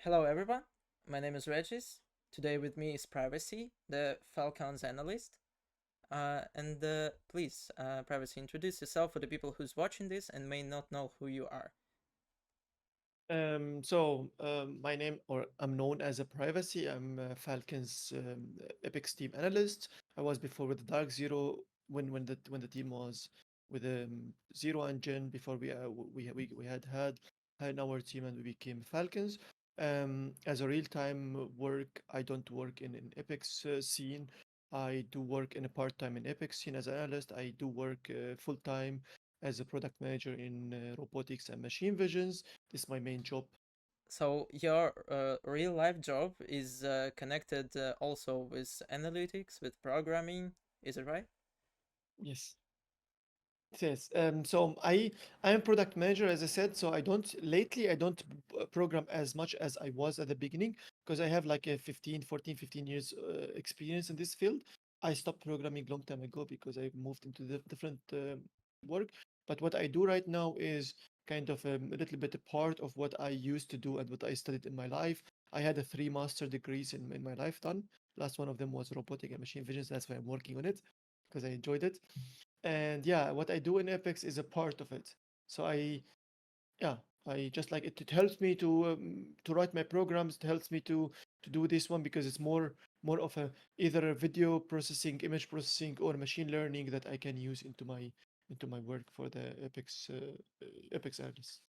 Hello, everyone. My name is Regis. Today with me is Privacy, the Falcons analyst. And please, Privacy, introduce yourself for the people who's watching this and may not know who you are. My name, or I'm known as a Privacy. I'm Falcons Epic Team analyst. I was before with the Dark Zero when the team was with Zero Engine before we had our team and we became Falcons. As a real time work, I don't work in Epic's scene. I do work in a part time in Epic scene as an analyst. I do work full time as a product manager in robotics and machine visions. This is my main job. So, your real life job is connected also with analytics, with programming. Is it right? Yes. Yes. I am product manager, as I said. So I don't program as much as I was at the beginning because I have like a 15 years experience in this field. I stopped programming long time ago because I moved into the different work. But what I do right now is kind of a little bit a part of what I used to do and what I studied in my life. I had a three master degrees in my life done. Last one of them was robotic and machine vision. That's why I'm working on it because I enjoyed it. And yeah, what I do in Apex is a part of it. So yeah, I just like it. It helps me to write my programs. It helps me to do this one because it's more of a either a video processing, image processing, or machine learning that I can use into my work for the Apex analysis.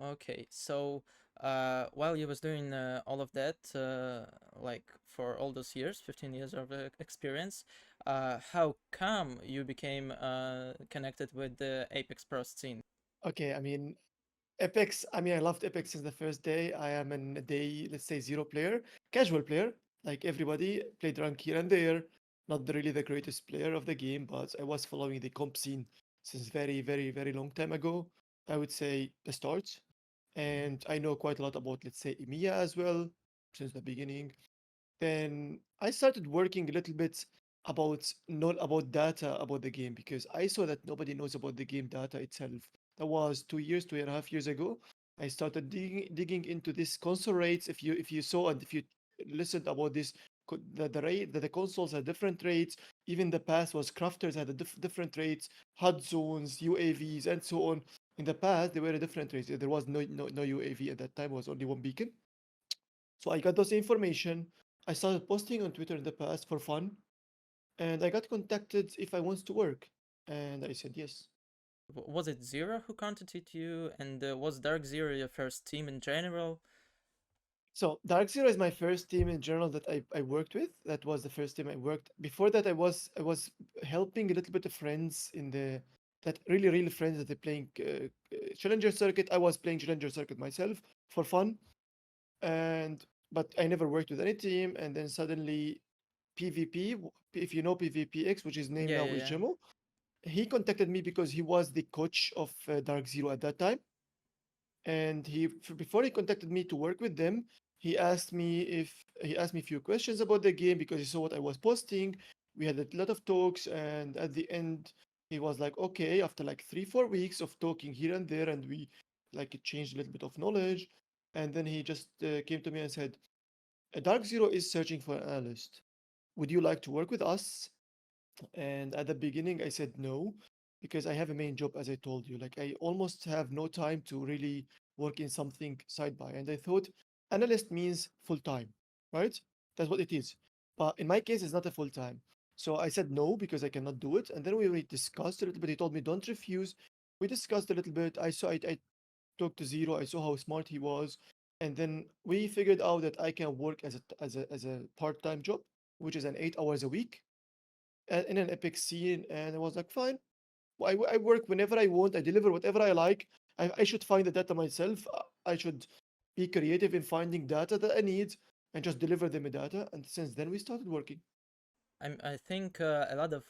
Okay, so while you was doing all of that, like for all those years, 15 years of experience, how come you became connected with the Apex Pro scene? Okay, I mean Apex. I mean I loved Apex since the first day. I am in a day, let's say zero player, casual player, like everybody. Played rank here and there. Not really the greatest player of the game, but I was following the comp scene since very long time ago. I would say the start, and I know quite a lot about, let's say, EMEA as well since the beginning. Then I started working a little bit about not about data about the game because I saw that nobody knows about the game data itself. That was 2 years, 2.5 years ago. I started digging into this console rates. If you saw and if you listened about this, the rate that the consoles had different rates. Even the past was crafters had a different rates, HUD zones, UAVs, and so on. In the past, there were different rates. There was no UAV at that time. It was only one beacon. So I got those information. I started posting on Twitter in the past for fun, and I got contacted if I want to work, and I said yes. Was it Zero who contacted you, and was Dark Zero your first team in general? So Dark Zero is my first team in general that I worked with. That was the first team I worked. Before that, I was helping a little bit of friends in the that really friends that are playing Challenger Circuit. I was playing Challenger Circuit myself for fun, and but I never worked with any team. And then suddenly PvP, if you know PvPX, which is named Yeah, now yeah, with yeah. Jemo, he contacted me because he was the coach of Dark Zero at that time, and before he contacted me to work with them, he asked me a few questions about the game because he saw what I was posting. We had a lot of talks, and at the end, he was like, "Okay." After like 3 4 weeks of talking here and there, and we like exchanged a little bit of knowledge, and then he just came to me and said, Dark Zero is searching for an analyst. Would you like to work with us?" And at the beginning, I said no, because I have a main job, as I told you. Like, I almost have no time to really work in something side by. And I thought analyst means full time, right? That's what it is. But in my case, it's not a full time. So I said no because I cannot do it. And then we really discussed a little bit. He told me, don't refuse. We discussed a little bit. I talked to Zero. I saw how smart he was. And then we figured out that I can work as a part-time job, which is an 8 hours a week in an epic scene, and I was like, fine. I work whenever I want. I deliver whatever I like. I should find the data myself. I should be creative in finding data that I need and just deliver them the data. And since then, we started working. I think a lot of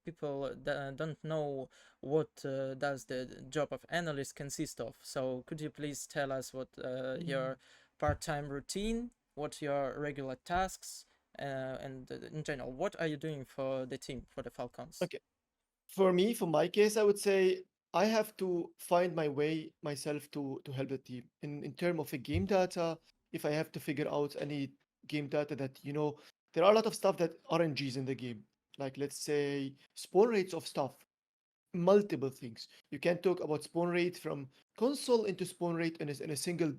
people don't know what does the job of analyst consist of. So could you please tell us what Mm. your part-time routine, what your regular tasks, and in general, what are you doing for the team, for the Falcons? Okay. For my case, I would say I have to find my way myself to help the team in terms of a game data. if I have to figure out any game data that, there are a lot of stuff that RNGs in the game. Like, let's say, spawn rates of stuff, multiple things. You can talk about spawn rate from console into spawn rate in a single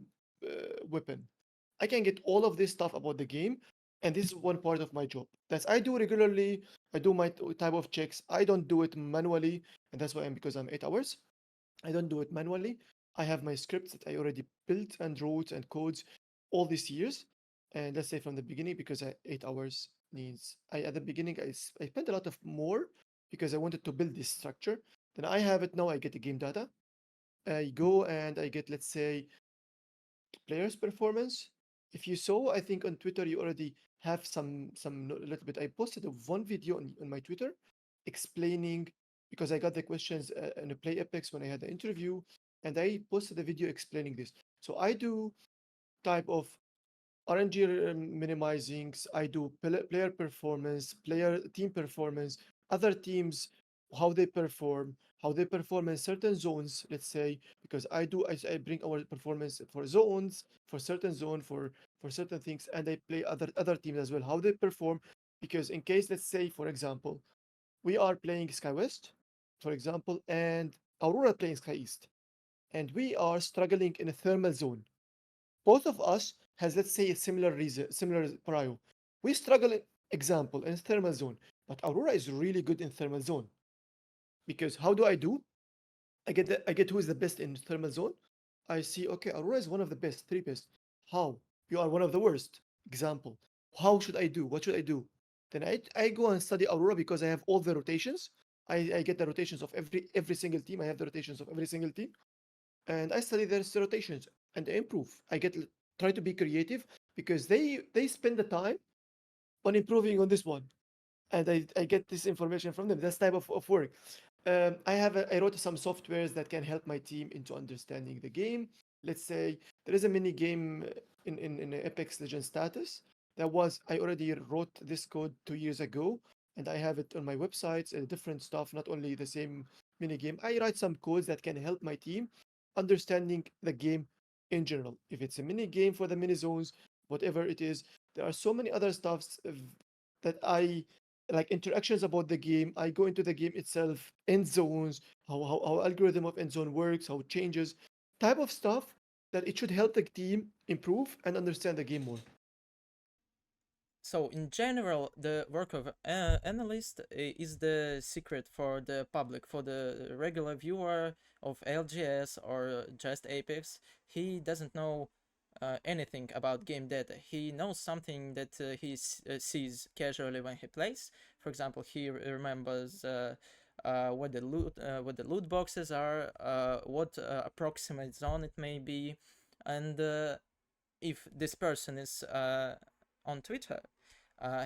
weapon. I can get all of this stuff about the game, and this is one part of my job. That's I do regularly. I do my type of checks. I don't do it manually, and that's why because I'm 8 hours. I don't do it manually. I have my scripts that I already built and wrote and codes all these years. And let's say from the beginning, because 8 hours needs, at the beginning, I spent a lot of more because I wanted to build this structure. Then I have it now. I get the game data. I go and I get, let's say, players' performance. If you saw, I think on Twitter you already have a little bit. I posted one video on my Twitter explaining because I got the questions in a Play Apex when I had the interview, and I posted a video explaining this. So I do type of RNG minimizing. I do player performance, player team performance, other teams, how they perform in certain zones. Let's say because I bring our performance for zones, for certain zone, for certain things, and I play other teams as well. How they perform, because in case let's say for example, we are playing SkyWest, for example, and Aurora playing Sky East, and we are struggling in a thermal zone. Both of us has, let's say, a similar reason, similar prio. We struggle in example in thermal zone, but Aurora is really good in thermal zone because how do I do? I get who is the best in thermal zone. I see, okay, Aurora is one of the best, three best. How? You are one of the worst. Example. How should I do? What should I do? Then I go and study Aurora because I have all the rotations. I get the rotations of every single team. I have the rotations of every single team, and I study their rotations and improve. Try to be creative because they spend the time on improving on this one, and I get this information from them. That's type of work. I wrote some softwares that can help my team into understanding the game. Let's say there is a mini game in Apex Legends status that was I already wrote this code 2 years ago, and I have it on my websites and different stuff, not only the same mini game. I write some codes that can help my team understanding the game in general. If it's a mini game for the mini zones, whatever it is, there are so many other stuffs that I like interactions about the game. I go into the game itself, end zones, how algorithm of end zone works, how it changes, type of stuff that it should help the team improve and understand the game more. So in general, the work of analyst is the secret for the public, for the regular viewer of LGS or just Apex. He doesn't know anything about game data. He knows something that sees casually when he plays. For example, he remembers what the loot boxes are, what approximate zone it may be, and if this person is on Twitter,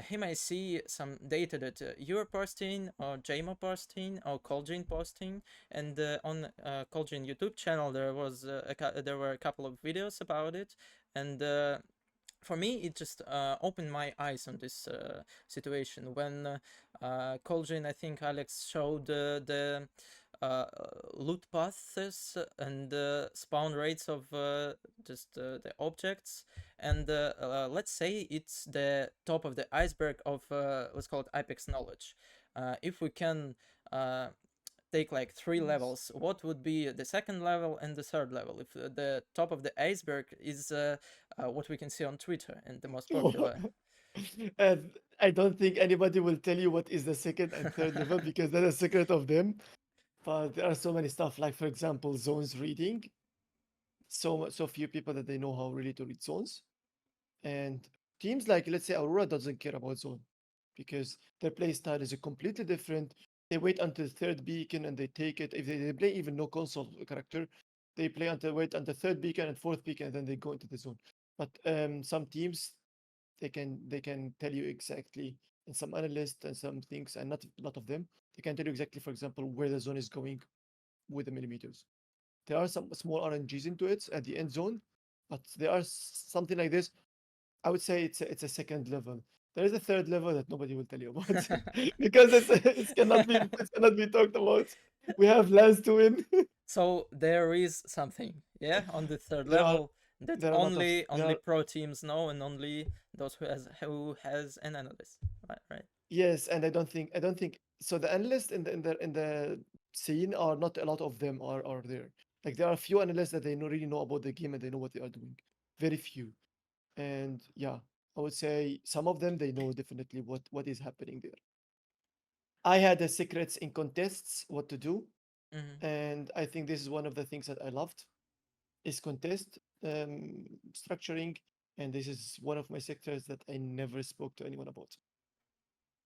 he may see some data that you're posting, or JMO posting, or Colgene posting, and on Colgene YouTube channel there were a couple of videos about it, and for me, it just opened my eyes on this situation when Colgene, I think Alex showed the loot paths and spawn rates of just the objects, and let's say it's the top of the iceberg of let's call it Apex knowledge. If we can take like three Yes. levels, what would be the second level and the third level? If the top of the iceberg is what we can see on Twitter and the most popular. And I don't think anybody will tell you what is the second and third level because that's a secret of them. But there are so many stuff, like for example, zones reading. So few people that they know how really to read zones. And teams like, let's say, Aurora doesn't care about zone because their play style is a completely different. They wait until third beacon and they take it. If they play even no console character, they wait until third beacon and fourth beacon, and then they go into the zone. But some teams they can tell you exactly, and some analysts and some things, and not a lot of them, they can tell you exactly, for example, where the zone is going with the millimeters. There are some small RNGs into it at the end zone, but there are something like this. I would say it's a second level. There is a third level that nobody will tell you about because it cannot be talked about. We have lands to win. So there is something, yeah, on the third There are level. That There are a lot of there only are pro teams know, and only those who has an analyst. Right. yes, and I don't think so. The analysts in the scene are not a lot of them are there. Like there are a few analysts that they really know about the game and they know what they are doing. Very few. And yeah, I would say some of them they know definitely what is happening there. I had the secrets in contests, what to do, Mm-hmm. and I think this is one of the things that I loved is contest structuring, and this is one of my sectors that I never spoke to anyone about.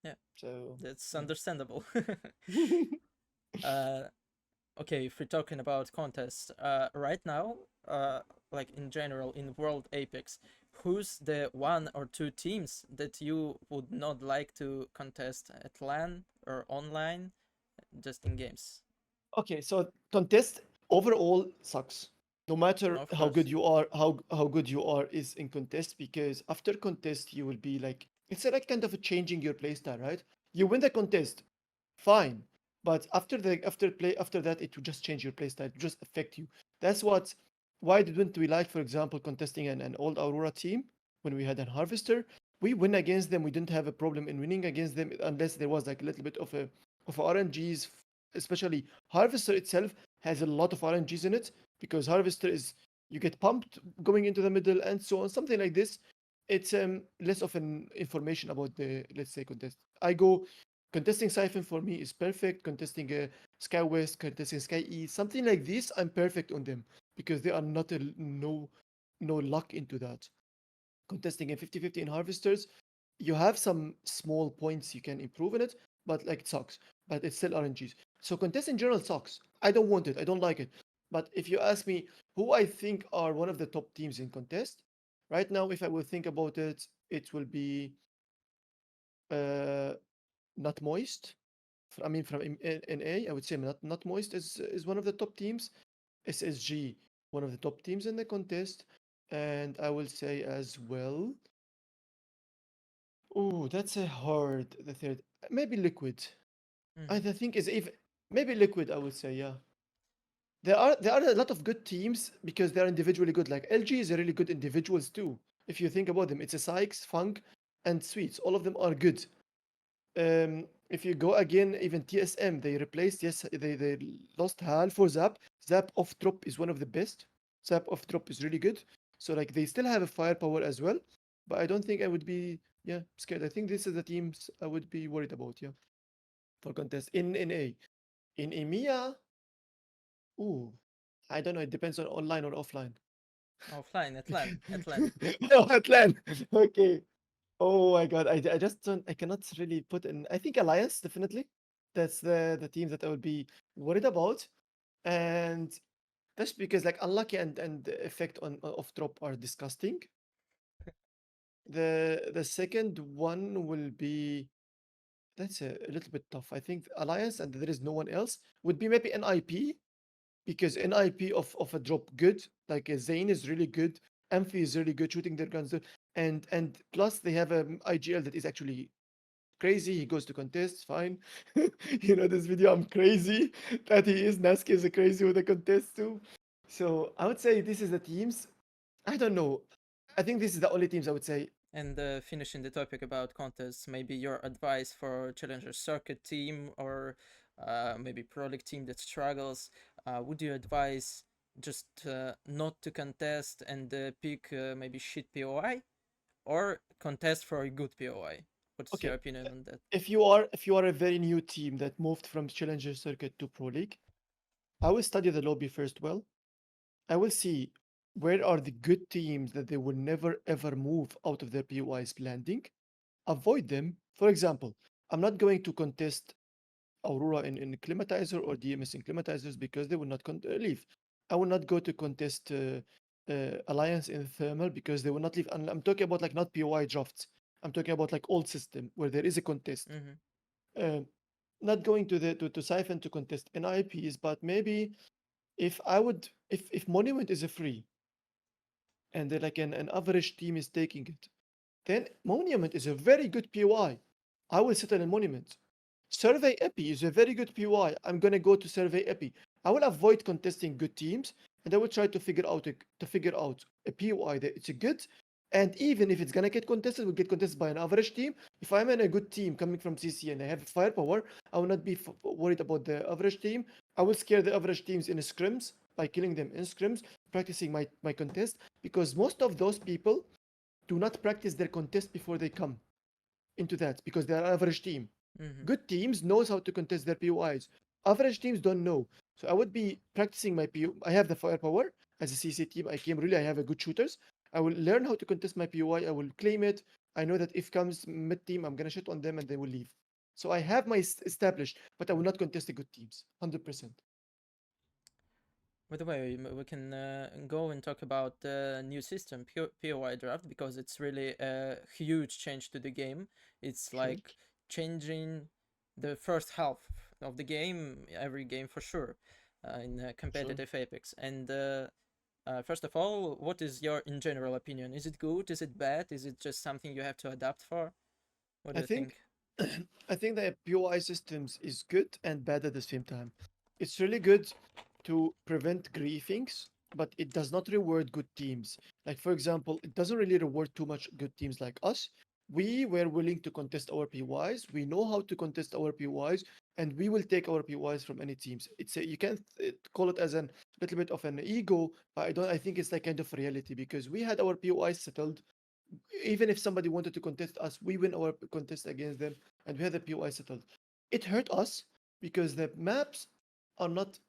Yeah, So that's yeah. understandable. uh, okay, if we're talking about contests, right now, uh, like in general in World Apex, who's the one or two teams that you would not like to contest at LAN or online, just in games? Okay, so contest overall sucks. No matter Of how good course. you are, how good you are is in contest because after contest you will be like it's like kind of a changing your playstyle, right? You win the contest, fine, but after that it will just change your playstyle, it will just affect you. That's what. Why didn't we like, for example, contesting an old Aurora team when we had an Harvester? We win against them. We didn't have a problem in winning against them unless there was like a little bit of RNGs, especially Harvester itself has a lot of RNGs in it because Harvester is you get pumped going into the middle and so on, something like this. It's less of an information about the let's say contest. I go contesting Siphon for me is perfect. Contesting Sky West, contesting Sky East, something like this, I'm perfect on them because they are not no luck into that. Contesting a 50-50 in Harvesters, you have some small points you can improve in it, but like it sucks. But it's still RNGs. So contest in general sucks. I don't want it. I don't like it. But if you ask me who I think are one of the top teams in contest, right now, if I will think about it, it will be uh, not moist. I mean, from NA, I would say not moist is one of the top teams. SSG, one of the top teams in the contest, and I will say as well. Oh, that's a hard. The third, maybe Liquid. I Mm-hmm. think is even maybe Liquid. I would say yeah. There are a lot of good teams because they are individually good. Like LG is a really good individuals too. If you think about them, it's a Sykes, Funk, and Sweets. All of them are good. If you go again, even TSM, they replaced. Yes, they lost Hal for Zap. Zap off drop is one of the best. Zap off drop is really good. So like they still have a firepower as well. But I don't think I would be scared. I think this is the teams I would be worried about. Yeah, for contest in A. In EMEA, ooh, I don't know. It depends on online or offline. Offline at LAN, at LAN. No, Atlan. Okay. Oh my God. I just don't, I cannot really put in. I think Alliance, definitely. That's the team that I would be worried about. And that's because like Unlucky and the effect on of drop are disgusting. The second one will be that's a little bit tough. I think Alliance and there is no one else would be maybe NIP because NIP of a drop good. Like Zane is really good. Amphi is really good shooting their guns. And plus they have a IGL that is actually crazy. He goes to contests, fine. You know this video, I'm crazy that he is. Naski is a crazy with the contest too. So I would say this is the teams. I don't know. I think this is the only teams I would say. And finishing the topic about contests, maybe your advice for Challenger Circuit team or maybe Pro League team that struggles. Would you advise just not to contest and pick maybe shit POI, or contest for a good POI? What's your Okay, opinion on that? if you are a very new team that moved from Challenger Circuit to Pro League, I will study the lobby first well. I will see where are the good teams that they will never ever move out of their POI's landing. Avoid them. For example, I'm not going to contest Aurora in Climatizer or DMS in Climatizers because they will not leave. I will not go to contest Alliance in Thermal because they will not leave. And I'm talking about like not POI drafts. I'm talking about like old system where there is a contest. Mm-hmm. Uh, not going to the to Siphon to contest NIPs, but maybe if I would if Monument is a free and they're like an average team is taking it, then Monument is a very good POI. I will settle in Monument. Survey Epi is a very good POI. I'm gonna go to Survey Epi. I will avoid contesting good teams, and I will try to figure out a POI that it's a good. And even if it's gonna get contested, will get contested by an average team. If I'm in a good team coming from CC and I have firepower, I will not be worried about the average team. I will scare the average teams in scrims by killing them in scrims, practicing my contest, because most of those people do not practice their contest before they come into that because they are average team. Mm-hmm. Good teams knows how to contest their POIs. Average teams don't know. So I would be practicing my PO. I have the firepower as a CC team. I came really. I have a good shooters. I will learn how to contest my POI. I will claim it. I know that if comes mid team, I'm gonna shit on them and they will leave. So I have my established, but I will not contest the good teams. 100%. By the way, we can go and talk about the new system, POI draft, because it's really a huge change to the game. It's Sure. like changing the first half of the game, every game for sure, in Sure. competitive Apex. And first of all, what is your in general opinion? Is it good? Is it bad? Is it just something you have to adapt for? What do I you think? think I think the POI systems is good and bad at the same time. It's really good to prevent griefings, but it does not reward good teams. Like for example, it doesn't really reward too much good teams like us. We were willing to contest our POIs. We know how to contest our POIs, and we will take our POIs from any teams. It's a, you can call it as a little bit of an ego, but I don't. I think it's like kind of reality because we had our POIs settled even if somebody wanted to contest us, we win our contest against them and we had the POI settled. It hurt us because the maps are not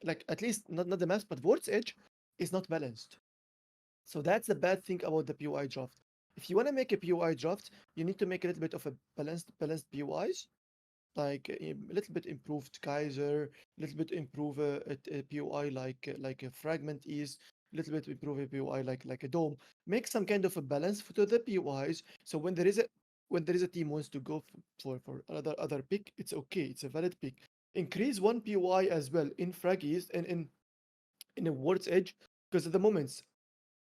like at least not the maps, but Vort's Edge is not balanced. So that's the bad thing about the POI draft. If you want to make a POI draft, you need to make a little bit of a balanced POIs, like a little bit improved Kaiser, a little bit improve a POI like a Fragment East, a little bit improve a POI like a Dome. Make some kind of a balance to the POIs. So when there is a team wants to go for other pick, it's okay. It's a valid pick. Increase one POI as well in Frag East and in a World's Edge because at the moments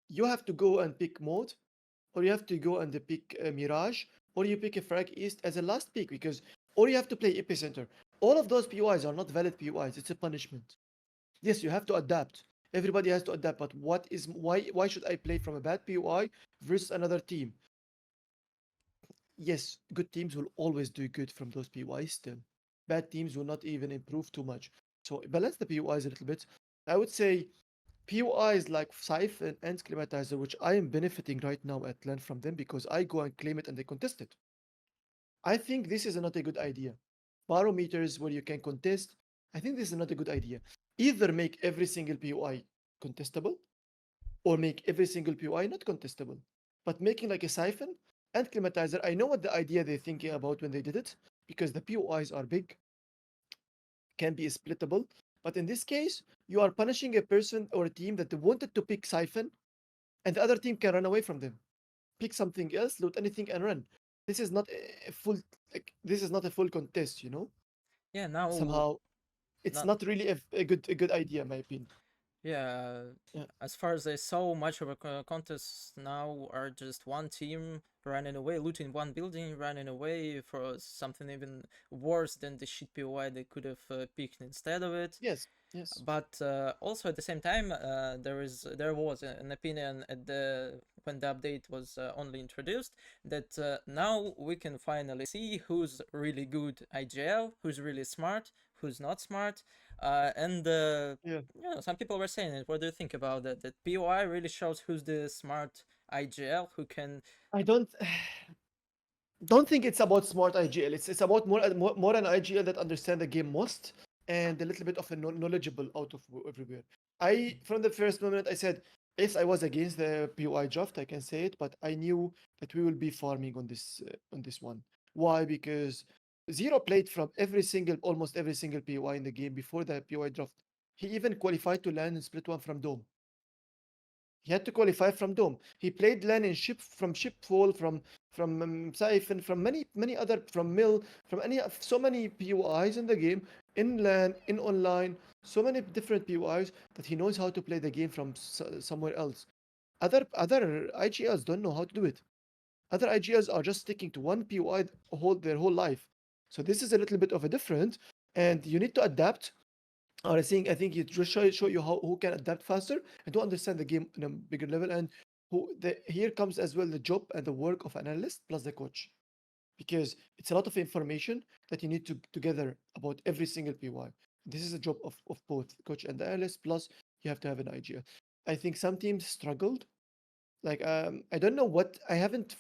you have to go and pick mode or you have to go and pick Mirage, or you pick a Frag East as a last pick because, or you have to play Epicenter. All of those POIs are not valid POIs. It's a punishment. Yes, you have to adapt. Everybody has to adapt. But why should I play from a bad POI versus another team? Yes, good teams will always do good from those POIs still. Bad teams will not even improve too much. So balance the POIs a little bit. I would say POIs like Siphon and Climatizer, which I am benefiting right now at LAN from them because I go and claim it and they contest it. I think this is not a good idea. Barometers where you can contest, I think this is not a good idea. Either make every single POI contestable or make every single POI not contestable. But making like a Siphon and Climatizer, I know what the idea they're thinking about when they did it because the POIs are big, can be splittable. But in this case, you are punishing a person or a team that wanted to pick Siphon and the other team can run away from them. Pick something else, loot anything, and run. This is not a full this is not a full contest, you know. Yeah, now, Somehow, it's now not really a good idea, in my opinion. yeah, Yeah. as far as I saw, much of a contest now are just one team running away, looting one building, running away for something even worse than the shit POI they could have picked instead of it. Yes. Yes. But also at the same time, there was an opinion at the when the update was only introduced that now we can finally see who's really good IGL, who's really smart, who's not smart, and Yeah. some people were saying it. What do you think about that? That POI really shows who's the smart IGL who can. I don't think it's about smart IGL. It's about more an IGL that understand the game most and a little bit of a knowledgeable out of everywhere. I from the first moment I said yes, I was against the POI draft. I can say it, but I knew that we will be farming on this one. Why? Because Zero played from almost every single POI in the game before the POI draft. He even qualified to land in split one from Dome. He had to qualify from Dome. He played LAN in Shipfall, from Siphon, from many other from Mill, from so many POIs in the game, in LAN, in online, so many different POIs that he knows how to play the game from somewhere else. Other IGLs don't know how to do it. Other IGLs are just sticking to one POI their whole life. So this is a little bit of a different, and you need to adapt Or I think it just show you how who can adapt faster and to understand the game in a bigger level. And here comes as well the job and the work of an analyst plus the coach, because it's a lot of information that you need to gather about every single PY. This is a job of both the coach and the analyst, plus you have to have an idea. I think some teams struggled. Like I don't know what I haven't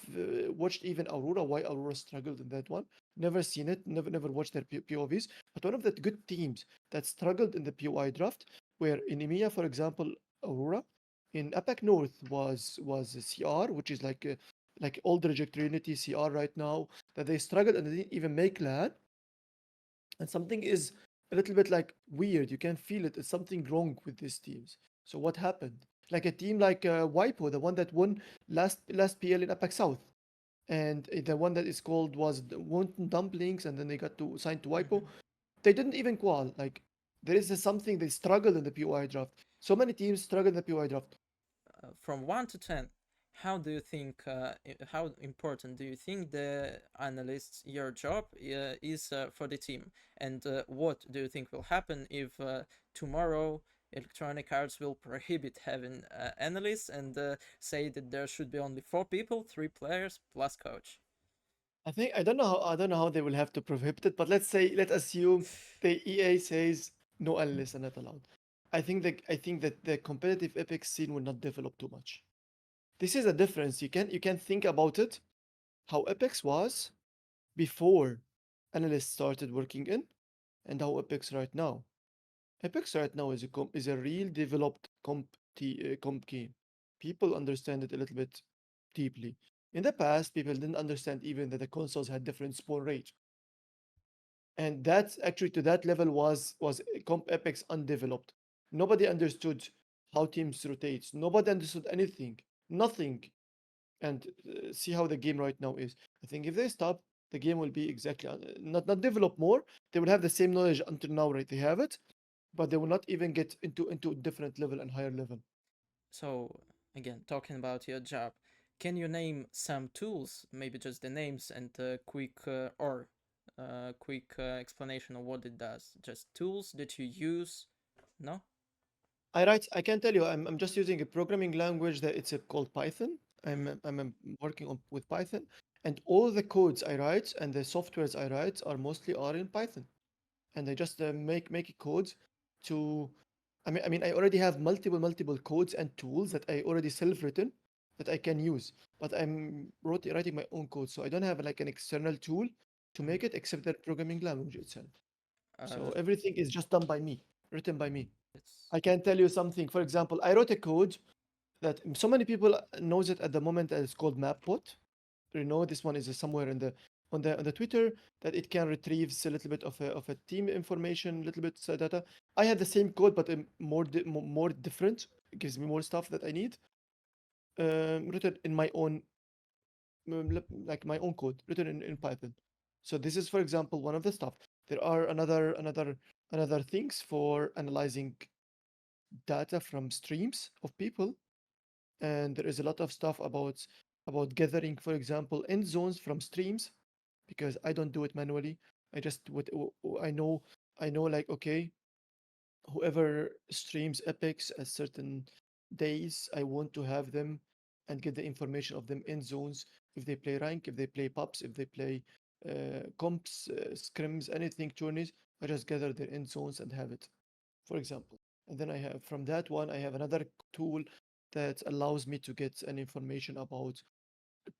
watched even Aurora, why Aurora struggled in that one. Never seen it. Never watched their POVs. But one of the good teams that struggled in the POI draft were in EMEA, for example, Aurora. In APAC North was CR, which is like Aldridge Trinity CR right now. That they struggled and they didn't even make LAN, and something is a little bit like weird. You can feel it. There's something wrong with these teams. So what happened? Like a team like Wipo, the one that won last PL in APAC South, and the one that is called was the Wanton Dumplings, and then they got to sign to Wipo. Hmm. They didn't even qual. Like there is something they struggled in the POI draft. So many teams struggled in the POI draft. From 1 to 10, how do you think, how important do you think the analysts, your job is for the team? And what do you think will happen if tomorrow Electronic Arts will prohibit having analysts and say that there should be only 4 people, 3 players plus coach? I don't know how they will have to prohibit it, but let's assume the EA says no analysts are not allowed. I think that the competitive Epic scene will not develop too much. This is a difference. You can think about it how Epics was before analysts started working in, and how Epics right now. Epics right now is a real developed comp game. People understand it a little bit deeply. In the past, people didn't understand even that the consoles had different spawn rate, and that's actually to that level was comp Epics undeveloped. Nobody understood how teams rotate. Nobody understood anything, nothing. And see how the game right now is. I think if they stop, the game will be exactly not develop more. They will have the same knowledge until now, right? They have it, but they will not even get into different level and higher level. So, again, talking about your job, can you name some tools, maybe just the names and a quick explanation of what it does? Just tools that you use? No? I can tell you, I'm just using a programming language that it's called Python. I'm working with Python, and all the codes I write and the softwares I write are in Python. And I just make codes to. I already have multiple codes and tools that I already self-written that I can use, but writing my own code, so I don't have like an external tool to Mhm. make it except that programming language itself. So Uh, everything is just done by me, written by me. it's I can tell you something. For example, I wrote a code that so many people knows it at the moment that it's called Mapbot. You know, this one is somewhere in the on the Twitter that it can retrieve a little bit of a team information, a little bit data. I had the same code, but more different. It gives me more stuff that I need. Written in my own like my own code, written in Python. So this is, for example, one of the stuff. There are another things for analyzing data from streams of people, and there is a lot of stuff about gathering, for example, end zones from streams, because I don't do it manually. I just I know like, okay, whoever streams epics at certain days, I want to have them and get the information of them end zones, if they play rank, if they play pubs, if they play comps, scrims, anything, tourneys. I just gather their end zones and have it, for example. And then I have from that one, I have another tool that allows me to get an information about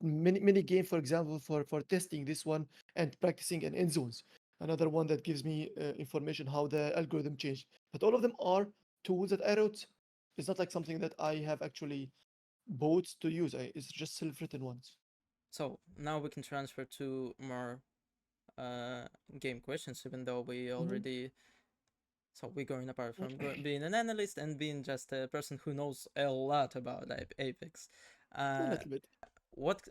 mini game, for example, for testing this one and practicing in end zones. Another one that gives me information how the algorithm changed. But all of them are tools that I wrote. It's not like something that I have actually bought to use. It's just self-written ones. so now we can transfer to more uh, game questions, even though we Mhm. already. So we're going apart from being an analyst and being just a person who knows a lot about Apex. A Uh, little bit. what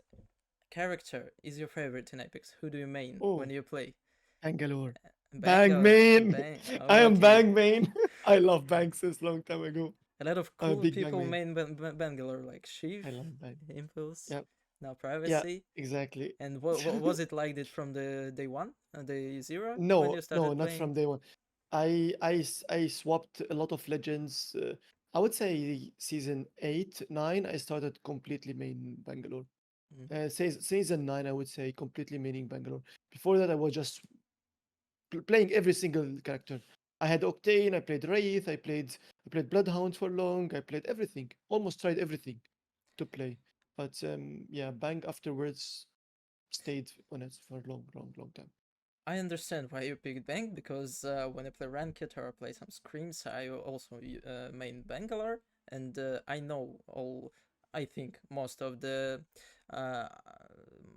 character is your favorite in Apex? Who do you main when Oh, you play? Bangalore. Bang Bangalore. main. Bang. I Oh, am okay. Bang main. I love Bang since long time ago. A lot of I'm a cool big Bang people main. main Bangalore, like I Shiv, love Bang. Impulse, Yeah. now Yeah, Privacy. exactly. And what was it like that from the day one, day zero, when No, you no, started not playing? from day one. I swapped a lot of legends. I would say season 8, 9, I started completely main Bangalore. Mhm. Season 9, I would say completely maining Bangalore. Before that, I was just playing every single character. I had Octane, I played Wraith, I played Bloodhound for long, I played everything. Almost tried everything to play. But yeah, Bang afterwards stayed on it for a long, long, long time. I understand why you picked Bank because when I play Ranked or play some scrims, I also main Bangalore, and I know all. I think uh,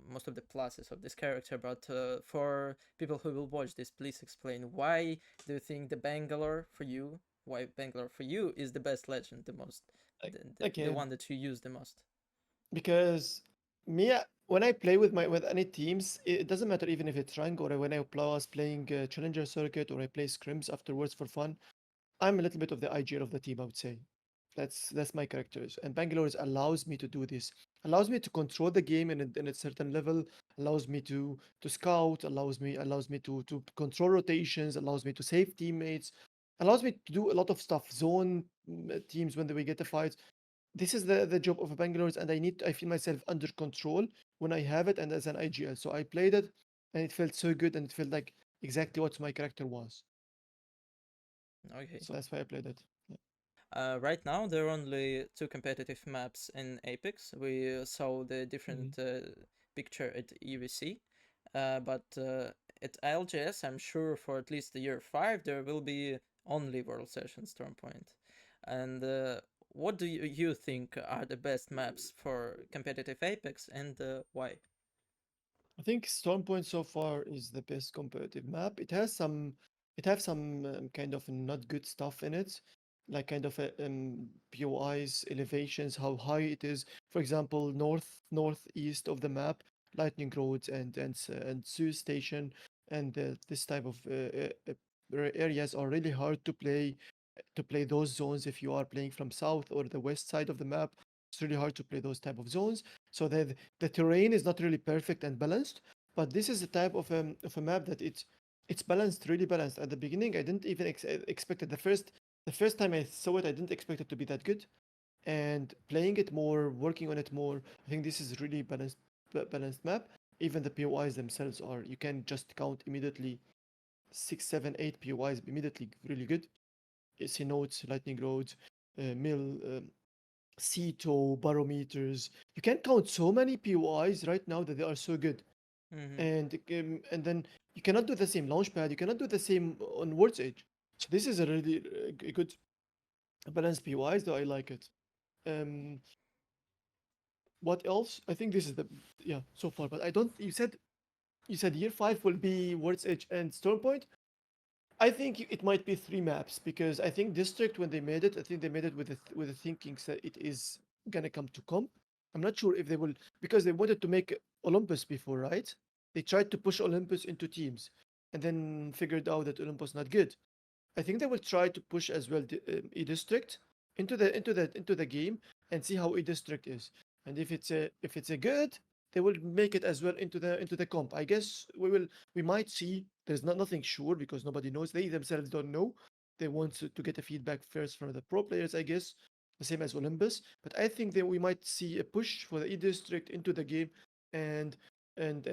most of the pluses of this character. But for people who will watch this, please explain why do you think the Bangalore for you? Why Bangalore for you is the best legend, the most, the Okay, one that you use the most. because me when I play with any teams, it doesn't matter even if it's rank or when was playing challenger circuit or I play scrims afterwards for fun. I'm a little bit of the IGL of the team, I would say. That's my characters. And Bangalore allows me to do this. Allows me to control the game in a certain level, allows me to scout, allows me to control rotations, allows me to save teammates, allows me to do a lot of stuff. Zone teams when we get a fight. This is the job of a Bangalore, and I feel myself under control when I have it and as an IGL. So I played it and it felt so good and it felt like exactly what my character was. Okay. So that's why I played it. Yeah. Right now, there are only two competitive maps in Apex. We saw the Mhm. different picture at EVC, but at LGS, I'm sure for at least the year 5, there will be only World Session Stormpoint. And what do you think are the best maps for competitive Apex and why? I think Stormpoint so far is the best competitive map. It has some kind of not good stuff in it, like kind of POIs, elevations, how high it is. For example, northeast of the map, Lightning Road and Suez Station, and this type of areas are really hard to play those zones if you are playing from south or the west side of the map. It's really hard to play those type of zones. So the terrain is not really perfect and balanced, but this is the type of a map that it's balanced, really balanced. At the beginning, I didn't even expect it. The first time I saw it, I didn't expect it to be that good. And playing it more, working on it more, I think this is really balanced map. Even the POIs themselves are. You can just count immediately 6, 7, 8 POIs immediately, really good. AC notes, lightning roads, mill, CETO, barometers. You can count so many POIs right now that they are so good. Mm-hmm. And then you cannot do the same launchpad. You cannot do the same on World's Edge. So this is a really good balanced POIs. Though I like it. Um, what else? I think this is the yeah so far. But I don't. You said year 5 will be World's Edge and Stormpoint. I think it might be 3 maps because I think District when they made it, I think they made it with the thinking that it is gonna come to comp. I'm not sure if they will because they wanted to make Olympus before, right? They tried to push Olympus into teams and then figured out that Olympus not good. I think they will try to push as well the E-District into the game and see how E-District is. And if it's a good, they will make it as well into the comp. I guess we might see. There's nothing sure because nobody knows. They themselves don't know. They want to get a feedback first from the pro players, I guess, the same as Olympus. But I think that we might see a push for the E-District into the game and and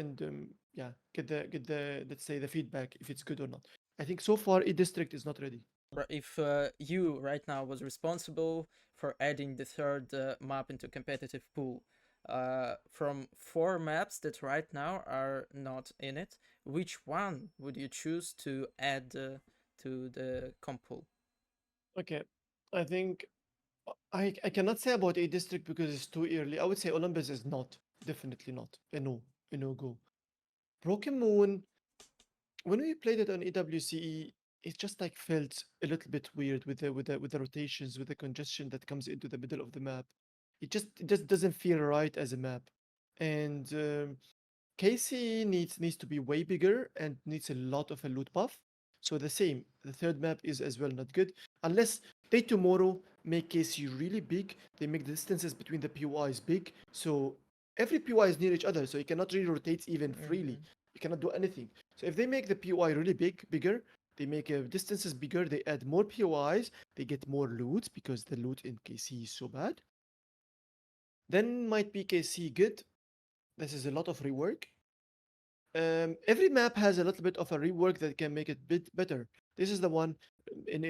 yeah, get the let's say the feedback if it's good or not. I think so far E-District is not ready. If you right now was responsible for adding the third map into competitive pool, from 4 maps that right now are not in it, which one would you choose to add to the comp pool? Okay, I think I cannot say about E-District because it's too early. I would say Olympus is not, definitely not. A no go. Broken Moon, when we played it on EWCE, it just like felt a little bit weird with the rotations, with the congestion that comes into the middle of the map. It just doesn't feel right as a map. And KC needs to be way bigger and needs a lot of a loot buff. So the same, the third map is as well not good. Unless they tomorrow make KC really big, they make the distances between the POIs big. So every POI is near each other, so you cannot really rotate even freely. Mm-hmm. You cannot do anything. So if they make the POI really bigger, They make distances bigger. They add more POIs. They get more loot because the loot in KC is so bad. Then might be KC good. This is a lot of rework. Every map has a little bit of a rework that can make it bit better. This is the one in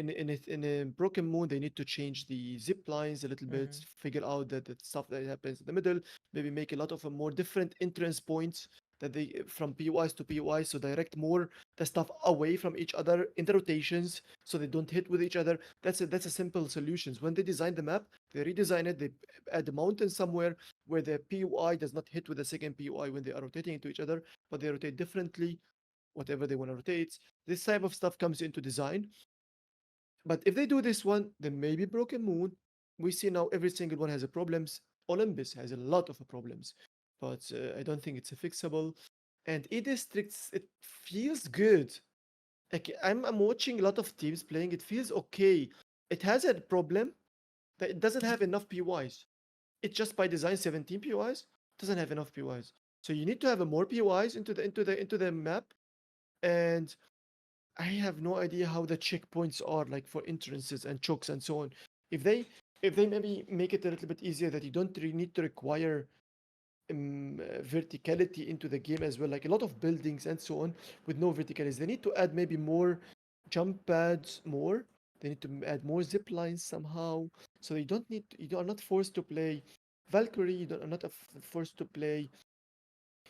a Broken Moon. They need to change the zip lines a little bit, Mm-hmm. figure out that the stuff that happens in the middle, maybe make a lot of a more different entrance points that they from POIs to POIs, so direct more the stuff away from each other in the rotations, so they don't hit with each other. That's a simple solutions. When they design the map, they redesign it. They add a mountain somewhere where the POI does not hit with the second POI when they are rotating into each other, but they rotate differently, whatever they want to rotate. This type of stuff comes into design. But if they do this one, then maybe Broken Moon. We see now every single one has a problems. Olympus has a lot of problems, but I don't think it's a fixable. And E Districts, it feels good. Like I'm watching a lot of teams playing. It feels okay. It has a problem that it doesn't have enough PYs. It's just by design 17 PYs. Doesn't have enough PYs. So you need to have a more PYs into the map. And I have no idea how the checkpoints are like for entrances and chokes and so on. If they if they maybe make it a little bit easier that you don't really need to require verticality into the game as well, like a lot of buildings and so on with no verticalities. They need to add maybe more jump pads, more. They need to add more zip lines somehow, so you are not forced to play Valkyrie. Are not forced to play.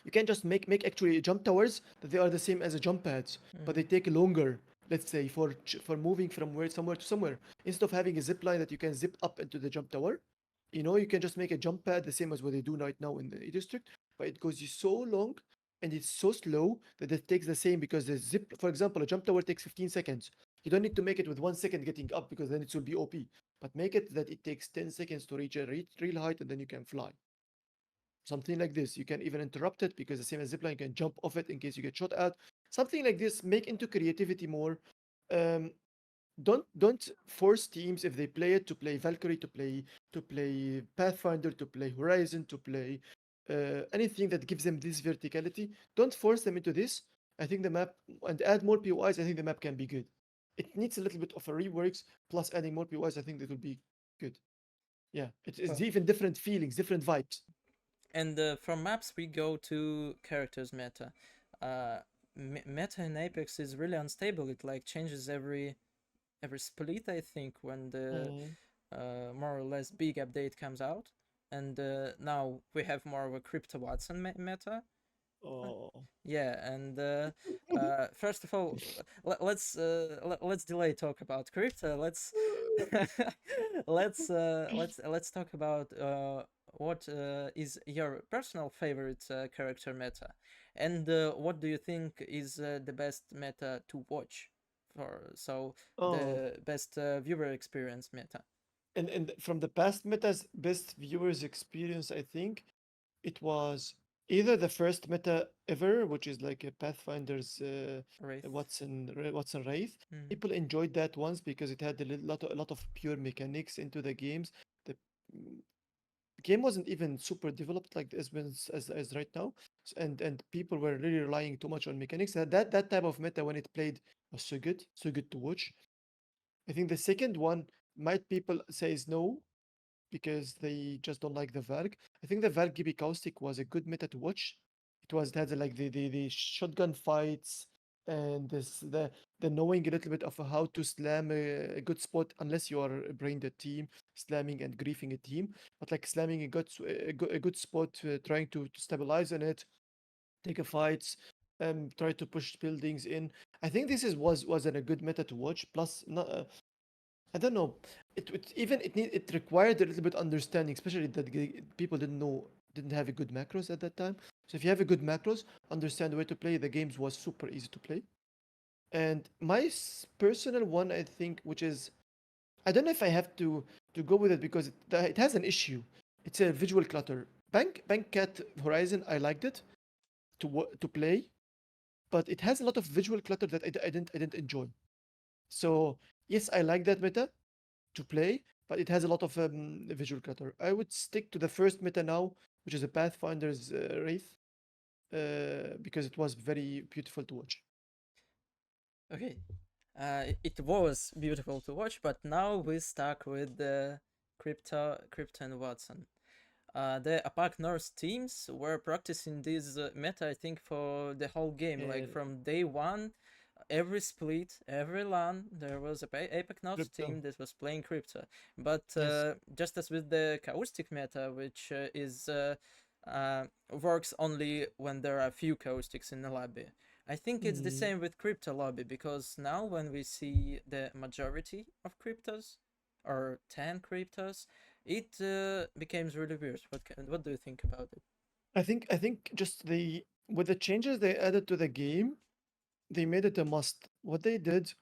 You can just make actually jump towers that they are the same as a jump pads, but Mm-hmm. they take longer. Let's say for moving from where somewhere to somewhere, instead of having a zip line that you can zip up into the jump tower, you can just make a jump pad the same as what they do right now in the district, but it goes you so long and it's so slow that it takes the same because the zip, for example, a jump tower takes 15 seconds. You don't need to make it with 1 second getting up because then it will be OP. But make it that it takes 10 seconds to reach a real height and then you can fly. Something like this. You can even interrupt it because the same as zipline, you can jump off it in case you get shot at. Something like this. Make into creativity more. Um, don't force teams if they play it to play Valkyrie, to play Pathfinder, to play Horizon, to play anything that gives them this verticality. Don't force them into this. I think the map and add more POIs. I think the map can be good. It needs a little bit of a reworks plus adding more POIs. I think that will be good. Yeah, it's Well, even different feelings, different vibes. and from maps we go to characters meta. Uh, Meta in Apex is really unstable. It like changes every split, I think, when the Mm. more or less big update comes out. And now we have more of a Crypto Watson meta. Uh, Oh. Yeah, and first of all, let's delay talk about crypto. Let's talk about what is your personal favorite character meta, and what do you think is the best meta to watch for Oh. the best viewer experience meta. And from the past meta's best viewers experience, I think it was either the first meta ever, which is like a Pathfinder's Wraith. Watson Wraith. Mm-hmm. People enjoyed that once because it had a lot of pure mechanics into the games. The mm, game wasn't even super developed like as right now, and people were really relying too much on mechanics. That type of meta when it played was so good to watch. I think the second one might people says no because they just don't like the Varg. I think the Varg Gibi Caustic was a good meta to watch. It had like the shotgun fights and the knowing a little bit of how to slam a good spot unless you are a brain dead team, slamming and griefing a team, but like slamming a good spot, trying to stabilize on it, take a fights, try to push buildings in. I think this wasn't a good meta to watch. Plus, not, I don't know. It required a little bit understanding, especially that people didn't have a good macros at that time. So if you have a good macros, understand where to play. The games was super easy to play. And my personal one, I think, which is I don't know if I have to go with it because it has an issue. It's a visual clutter. Bank Cat Horizon, I liked it to play, but it has a lot of visual clutter that I didn't enjoy. So yes, I like that meta to play, but it has a lot of visual clutter. I would stick to the first meta now, which is a Pathfinder's Wraith, because it was very beautiful to watch. Okay, It was beautiful to watch, but now we stuck with the Crypto and Watson. The APAC North teams were practicing this meta, I think, for the whole game. Like And from day one, every split, every LAN, there was a APAC North crypto. team that was playing Crypto. But Yes. just as with the Caustic meta, which works only when there are few Caustics in the lobby. I think it's the Mm, same with Crypto lobby, because now when we see the majority of Cryptos, or 10 Cryptos, it becomes really weird. What do you think about it? I think just the with the changes they added to the game, they made it a must. What they did,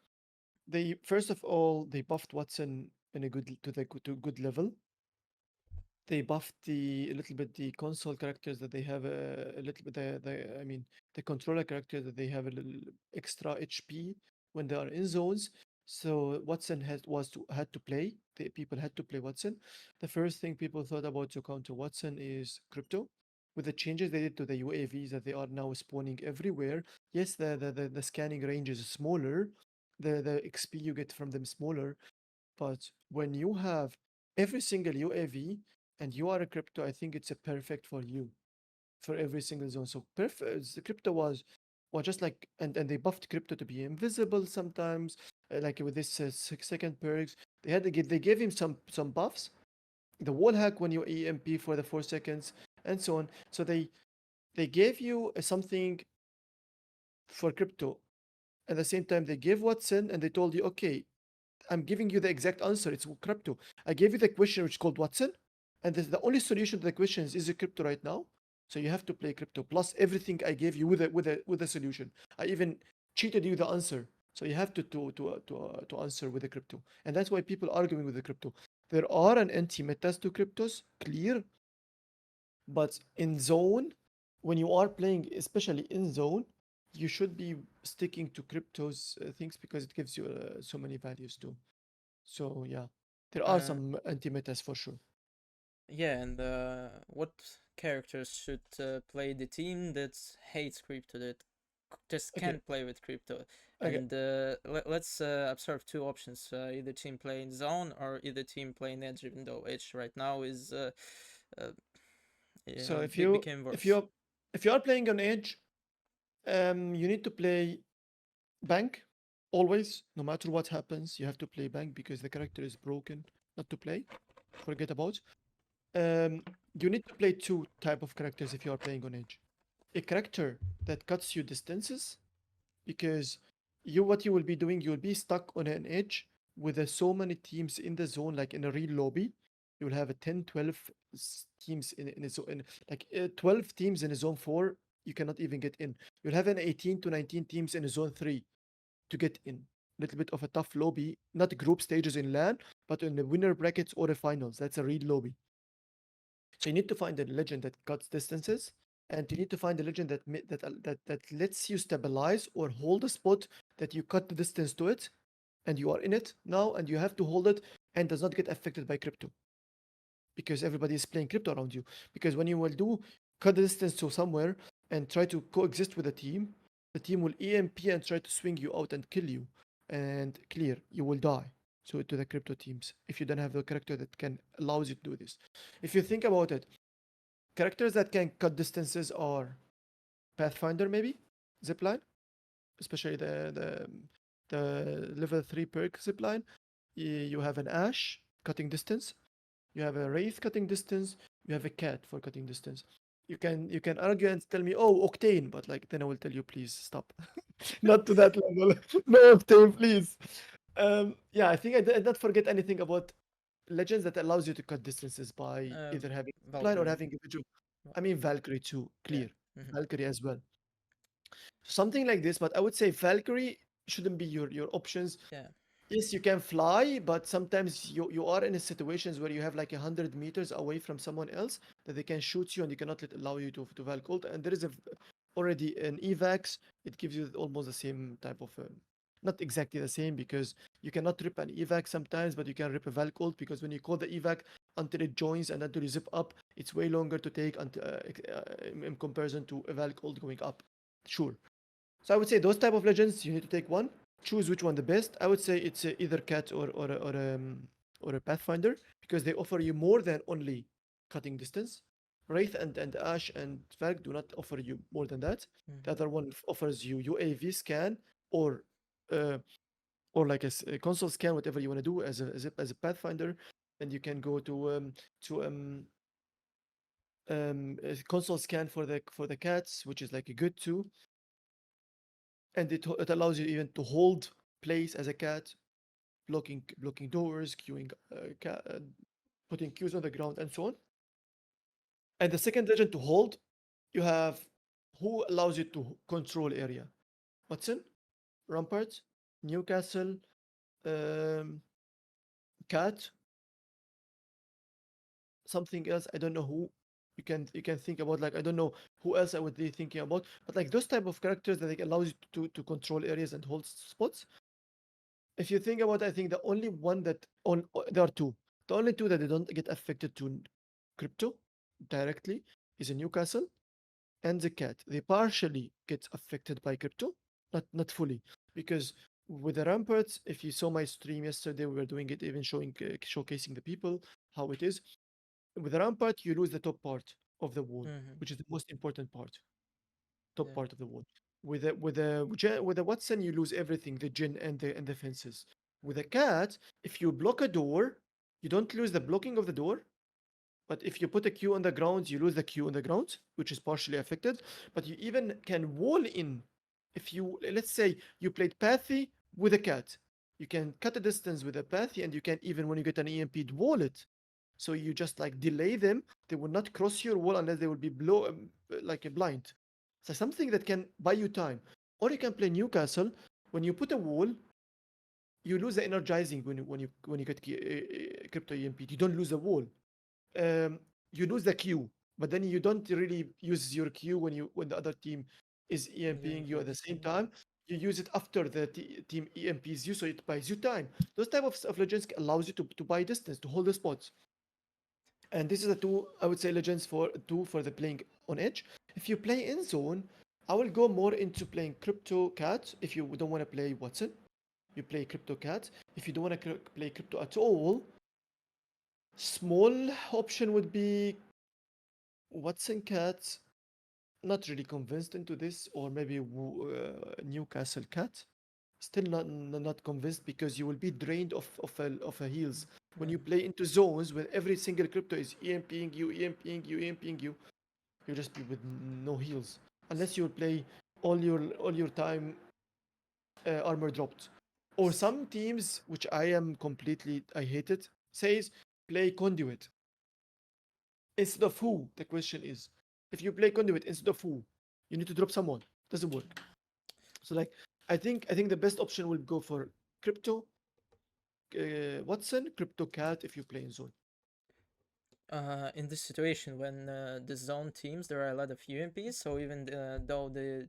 they first of all they buffed Watson in a to good level. They buffed the a little bit the console characters that they have a little bit the I mean the controller characters that they have a little extra HP when they are in zones. So Watson had to play. The people had to play Watson. The first thing people thought about to counter Watson is crypto. With the changes they did to the UAVs that they are now spawning everywhere. Yes, the scanning range is smaller. The XP you get from them smaller, but when you have every single UAV and you are a crypto, I think it's a perfect for you for every single zone. So perfect. The crypto was just like and they buffed crypto to be invisible sometimes, like with this 6 second perks. They gave him some buffs. The wall hack when you EMP for the 4 seconds and so on. So they gave you something for crypto. At the same time, they gave Watson and they told you, okay, I'm giving you the exact answer. It's crypto. I gave you the question which is called Watson, and the only solution to the question is it crypto right now? So you have to play crypto plus everything I gave you with a solution. I even cheated you the answer. So you have to answer with the crypto, and that's why people are arguing with the crypto. There are an anti-metas to cryptos, clear, but in zone, when you are playing, especially in zone, you should be sticking to cryptos things because it gives you so many values too. So yeah, there are Uh, some anti-metas for sure. yeah, and what characters should play the team that hates crypto, that just Okay, can't play with crypto? okay. And let's observe two options: either team playing zone or either team playing edge. Even though edge right now is uh, So became if worse. you if you are playing on edge, you need to play bank always, no matter what happens. You have to play bank because the character is broken not to play. Forget about. Um, you need to play two type of characters if you are playing on edge. A character that cuts you distances because what you will be doing, you'll be stuck on an edge with so many teams in the zone, like in a real lobby. You will have a 10, 12 teams in a zone, like 12 teams in a zone 4. You cannot even get in. You'll have an 18 to 19 teams in a zone 3 to get in. Little bit of a tough lobby, not group stages in LAN, but in the winner brackets or the finals. That's a real lobby. So you need to find a legend that cuts distances, and you need to find a legend that lets you stabilize or hold a spot that you cut the distance to it, and you are in it now, and you have to hold it and does not get affected by crypto because everybody is playing crypto around you. Because when you will do cut the distance to somewhere and try to coexist with the team will EMP and try to swing you out and kill you, and clear you will die. So to the crypto teams, if you don't have the character that can allows you to do this, if you think about it, characters that can cut distances are Pathfinder, maybe Zipline, especially the level 3 perk Zipline. You have an Ash cutting distance. You have a Wraith cutting distance. You have a Cat for cutting distance. You can argue and tell me, oh, Octane, but like then I will tell you, please stop. Not to that level. No Octane, please. Yeah, I think I did not forget anything about legends that allows you to cut distances by Uh, either having zipline or Valkyrie. having individual. I mean Valkyrie too, Yeah. clear. Hmm. Valkyrie as well. Something like this, but I would say Valkyrie shouldn't be your options. Yeah. Yes, you can fly, but sometimes you are in a situations where you have like 100 meters away from someone else that they can shoot you and you cannot allow you to Valk ult. And there is already an evax. It gives you almost the same type of not exactly the same because you cannot rip an evac sometimes, but you can rip a Valk ult because when you call the evac until it joins and until you zip up, it's way longer to take until, in comparison to a Valk ult going up. Sure. So I would say those type of legends you need to take one. choose which one the best, I would say it's either cat or a pathfinder, because they offer you more than only cutting distance. Wraith and Ash and Varg do not offer you more than that. The Mm-hmm. other one offers you UAV scan or uh, or like a console scan, whatever you want to do as a pathfinder. And you can go to a console scan for the cats, which is like a good too. And it allows you even to hold place as a cat, blocking doors, putting cues on the ground, and so on. And the second legend to hold, you have who allows you to control area. Watson, Rampart, Newcastle, um, Cat, something else. I don't know who. You can think about, like, I don't know who else I would be thinking about, but like those type of characters that like allows you to control areas and hold spots. If you think about it, I think the only one that on there are two. The only two that they don't get affected to crypto directly is a Newcastle and the cat. They partially get affected by crypto, not fully, because with the ramparts, if you saw my stream yesterday, we were doing it, even showcasing the people how it is. With the rampart, you lose the top part of the wall, Mm-hmm. which is the most important part, top Yeah. part of the wall. With the Watson, you lose everything, the gin and the fences. With a cat, if you block a door, you don't lose the blocking of the door, but if you put a queue on the ground, you lose the queue on the ground, which is partially affected. But you even can wall in. If you, let's say, you played Pathy with a cat, you can cut a distance with a Pathy, and you can even, when you get an EMP, wall it. So you just like delay them. They will not cross your wall unless they will be like a blind. So something that can buy you time. Or you can play Newcastle. When you put a wall, you lose the energizing when you get crypto EMP. You don't lose the wall, um, you lose the queue, but then you don't really use your queue when the other team is EMPing you at the Engage. same time. You use it after the team EMPs you, so it buys you time. Those type of legends allows you to buy distance, to hold the spots. And this is the two, I would say, legends for the playing on edge. If you play in zone, I will go more into playing Crypto Cat. If you don't want to play Watson, you play Crypto Cat. If you don't want to play Crypto at all, small option would be Watson Cat. Not really convinced into this, or maybe Newcastle Cat. Still not convinced, because you will be drained of a heals when you Mm-hmm. play into zones when every single crypto is EMPing you, EMPing you, EMPing you. You'll just be with no heals unless you play all your time armor dropped. Or some teams, which I hate it, says play conduit instead of who. The question is, if you play conduit instead of who, you need to drop someone. Doesn't work. So like, I think the best option will go for crypto, Watson, crypto cat if you play in zone. In this situation, when the zone teams, there are a lot of UMPs, so even though the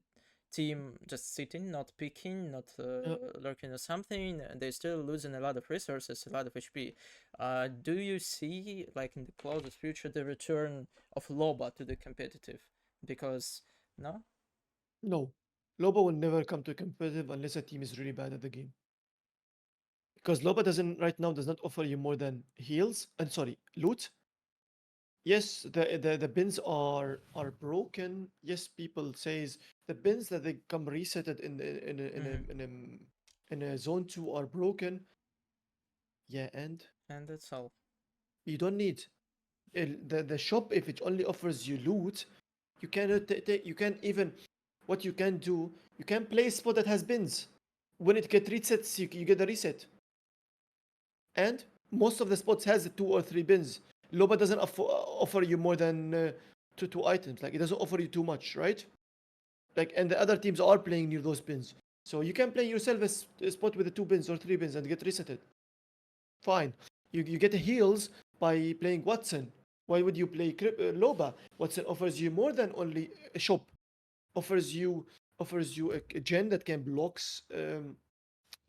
team just sitting, not picking, not Yeah. lurking or something, they're still losing a lot of resources, a lot of HP. Do you see, like in the closest future, the return of Loba to the competitive? Because no. No, Loba will never come to competitive unless a team is really bad at the game. Because Loba doesn't right now does not offer you more than heals and sorry loot. Yes, the bins are broken. Yes, people says the bins that they come resetted Mm-hmm. in a zone 2 are broken. Yeah, and And that's all. you don't need the shop. If it only offers you loot, you cannot you can even, what you can do, you can play a spot that has bins. When it get resets, you get a reset. And most of the spots has 2 or 3 bins. Loba doesn't offer you more than two items. Like, it doesn't offer you too much, right? Like, and the other teams are playing near those bins, so you can play yourself a spot with the 2 bins or 3 bins and get resetted. Fine. You get heals by playing Watson. Why would you play Loba? Watson offers you more than only a shop. Offers you a gen that can blocks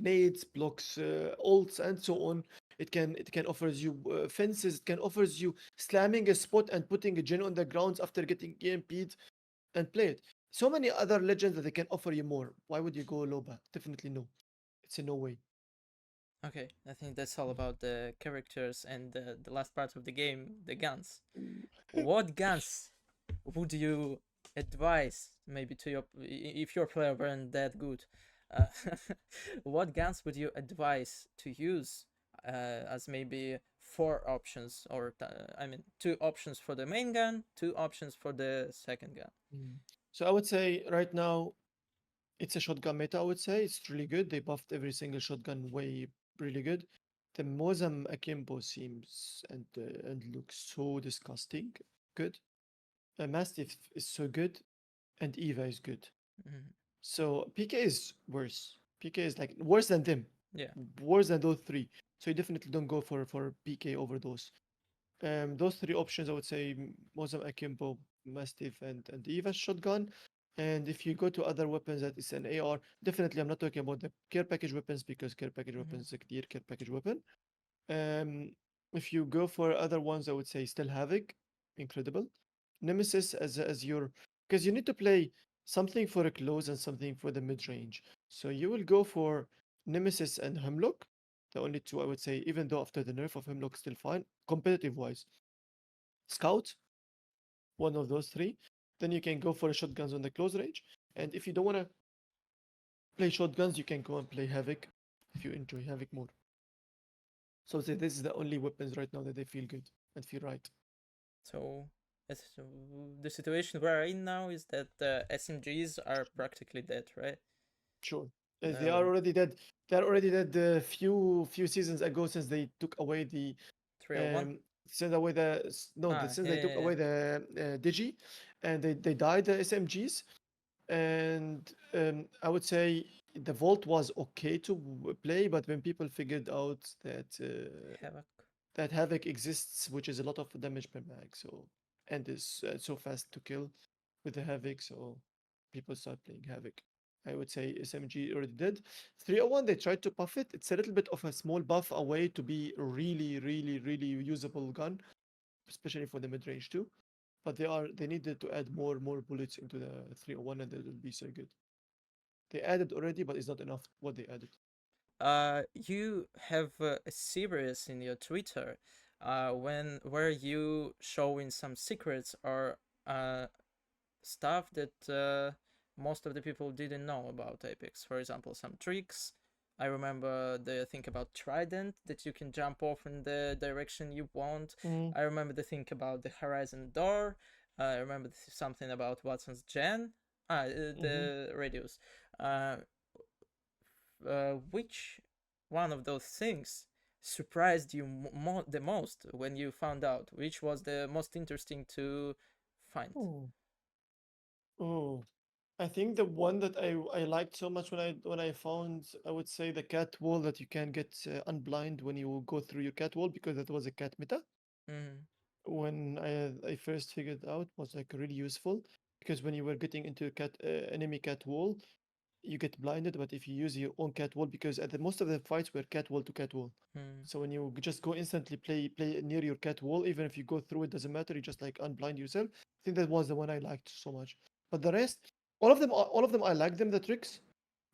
nades, blocks ults, and so on. It can offers you fences. It can offers you slamming a spot and putting a gen on the grounds after getting EMP'd and play it. So many other legends that they can offer you more. Why would you go Loba? Definitely no. it's a no way. Okay, I think that's all about the characters and the last part of the game, the guns. What guns would you advise maybe to your if your player weren't that good? Uh, what guns would you advise to use as maybe four options, or I mean two options for the main gun, two options for the second gun? Mm. So I would say right now it's a shotgun meta. I would say it's really good. They buffed every single shotgun way really good. The Mozam Akimbo seems and looks so disgusting. Good. Mastiff is so good, and Eva is good. Mhm. So PK is worse. PK is like worse than them, Yeah. worse than those three. So you definitely don't go for PK over those. Those three options, I would say Mozam Akimbo, Mastiff, and Eva shotgun. And if you go to other weapons that is an AR, definitely I'm not talking about the care package weapons because care package Mhm. weapons is a clear care package weapon. Um, if you go for other ones, I would say still Havoc, incredible. Nemesis as your because you need to play something for a close and something for the mid range. So you will go for Nemesis and Hemlock, the only two I would say, even though after the nerf of Hemlock still fine, competitive wise. Scout, one of those three. Then you can go for shotguns on the close range. And if you don't want to play shotguns, you can go and play Havoc if you enjoy Havoc more. So I would say this is the only weapons right now that they feel good and feel right. So the situation we're in now is that the SMGs are practically dead, right? Sure. They are Um, already dead. They are already dead a few seasons ago since they took away the 301. um since away the no Ah, since yeah, they took yeah, yeah. away the Digi and they died the SMGs and I would say the Vault was okay to play, but when people figured out Havoc. that Havoc exists, which is a lot of damage per mag, so and is so fast to kill with the Havoc, so people start playing Havoc. I would say SMG already did. 301, they tried to buff it. It's a little bit of a small buff away to be a really usable gun, especially for the mid range too. But they needed to add more bullets into the 301 and it will be so good. They added already, but it's not enough what they added. You have a series in your Twitter, when where you showing some secrets or stuff that most of the people didn't know about Apex. For example, some tricks. I remember the thing about Trident that you can jump off in the direction you want. Mm, I remember the thing about the Horizon door. I remember something about Watson's Gen. mhm. The radius. Uh, which one of those things surprised you the most when you found out? Which was the most interesting to find? Oh, oh. I think the one that I liked so much when I found I would say the cat wall that you can get unblind when you go through your cat wall because that was a cat meta. Mm, When I first figured out was like really useful because when you were getting into a cat enemy cat wall, you get blinded. But if you use your own cat wall, because at the most of the fights were cat wall to cat wall, mm, so when you just go instantly play near your cat wall, even if you go through it doesn't matter. You just like unblind yourself. I think that was the one I liked so much. But the rest, all of them I like them the tricks.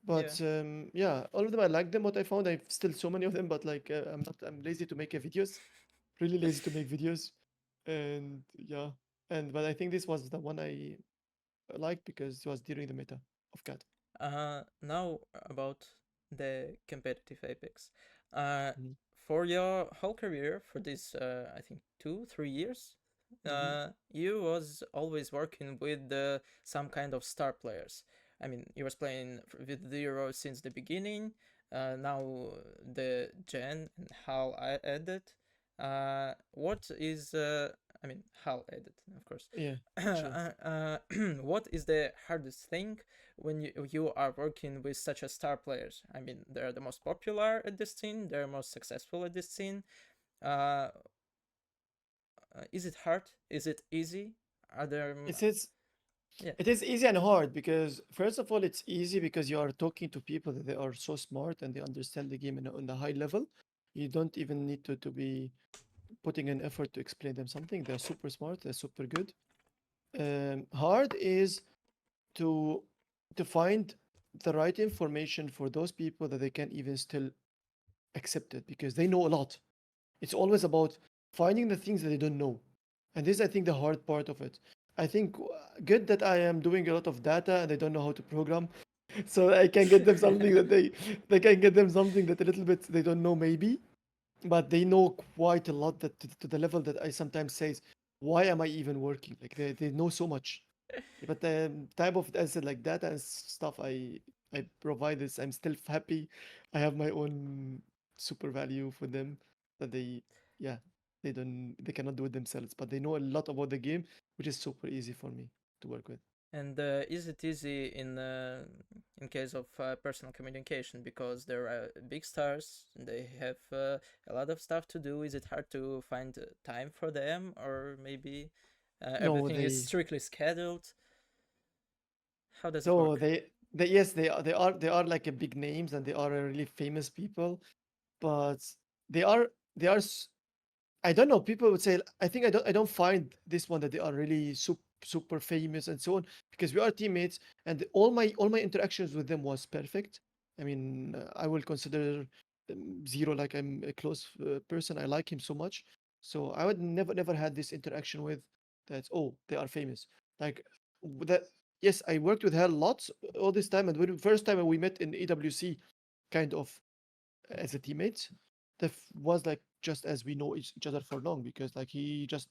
yeah. But yeah, all of them I like them. What I found, I've still so many of them, but like I'm lazy to make videos, really lazy to make videos, and yeah, and but I think this was the one I liked because it was during the meta of cat. Now about the competitive Apex. Uh, Mhm, for your whole career, for this, I think 2, 3 years, mhm, you was always working with some kind of star players. I mean, you was playing with Zero since the beginning. Now the Gen and Hal added. What is I mean, Hal added, of course. yeah, sure. What is the hardest thing when you are working with such a star players? I mean, they're the most popular at this scene, they're most successful at this scene. Uh, is it hard? Is it easy? Are there It is yeah. it is easy and hard because first of all, it's easy because you are talking to people that they are so smart and they understand the game on a high level. You don't even need to be putting an effort to explain them something. They're super smart. They're super good. Hard is to to find the right information for those people that they can even still accept it because they know a lot. It's always about finding the things that they don't know. And this, I think, the hard part of it. I think good that I am doing a lot of data and they don't know how to program. So I can get them something that they can get them something that a little bit they don't know maybe, but they know quite a lot that to the level that I sometimes says, why am I even working? Like they know so much. But the type of as I said like data and stuff I provide this, I'm still happy. I have my own super value for them that they yeah they cannot do it themselves, but they know a lot about the game, which is super easy for me to work with. And is it easy in case of personal communication because they're big stars? They have a lot of stuff to do. Is it hard to find time for them, or maybe No, everything is strictly scheduled? How does it so work? they yes they are like a big names and they are a really famous people, but they are they are I don't know. People would say I don't find this one that they are really super famous and so on because we are teammates and all my interactions with them was perfect. I mean, I will consider Zero like I'm a close person. I like him so much, so I would never had this interaction with that. Oh, they are famous. Like that. Yes, I worked with her lots all this time, and when first time we met in EWC, kind of as a teammate that was like just as we know each other for long because like he just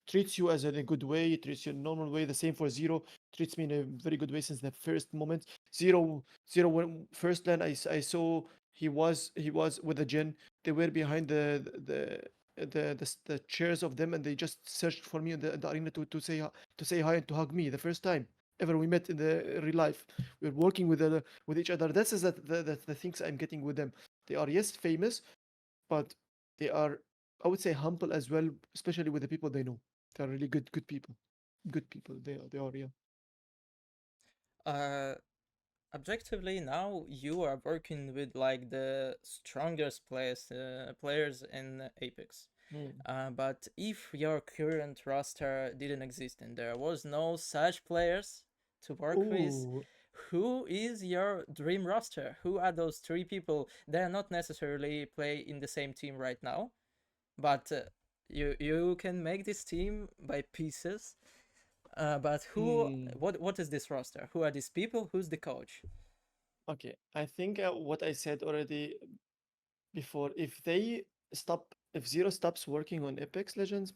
treats you as in a good way, treats you in a normal way. The same for Zero, treats me in a very good way since the first moment. Zero when first land I saw he was with the Jin. They were behind the chairs of them and they just searched for me in the arena to say hi and to hug me the first time ever we met in the real life. We're working with each other. This is the things I'm getting with them. They are yes famous, but they are I would say humble as well, especially with the people they know. They are really good people. Good people. They are yeah. Uh, Objectively, now you are working with like the strongest players in Apex. Mm. But if your current roster didn't exist and there was no such players to work with, Ooh. who is your dream roster? Who are those three people? They're not necessarily play in the same team right now, but you can make this team by pieces. But who? Hmm. What is this roster? Who are these people? Who's the coach? Okay. I think what I said already before, if Zero stops working on Apex Legends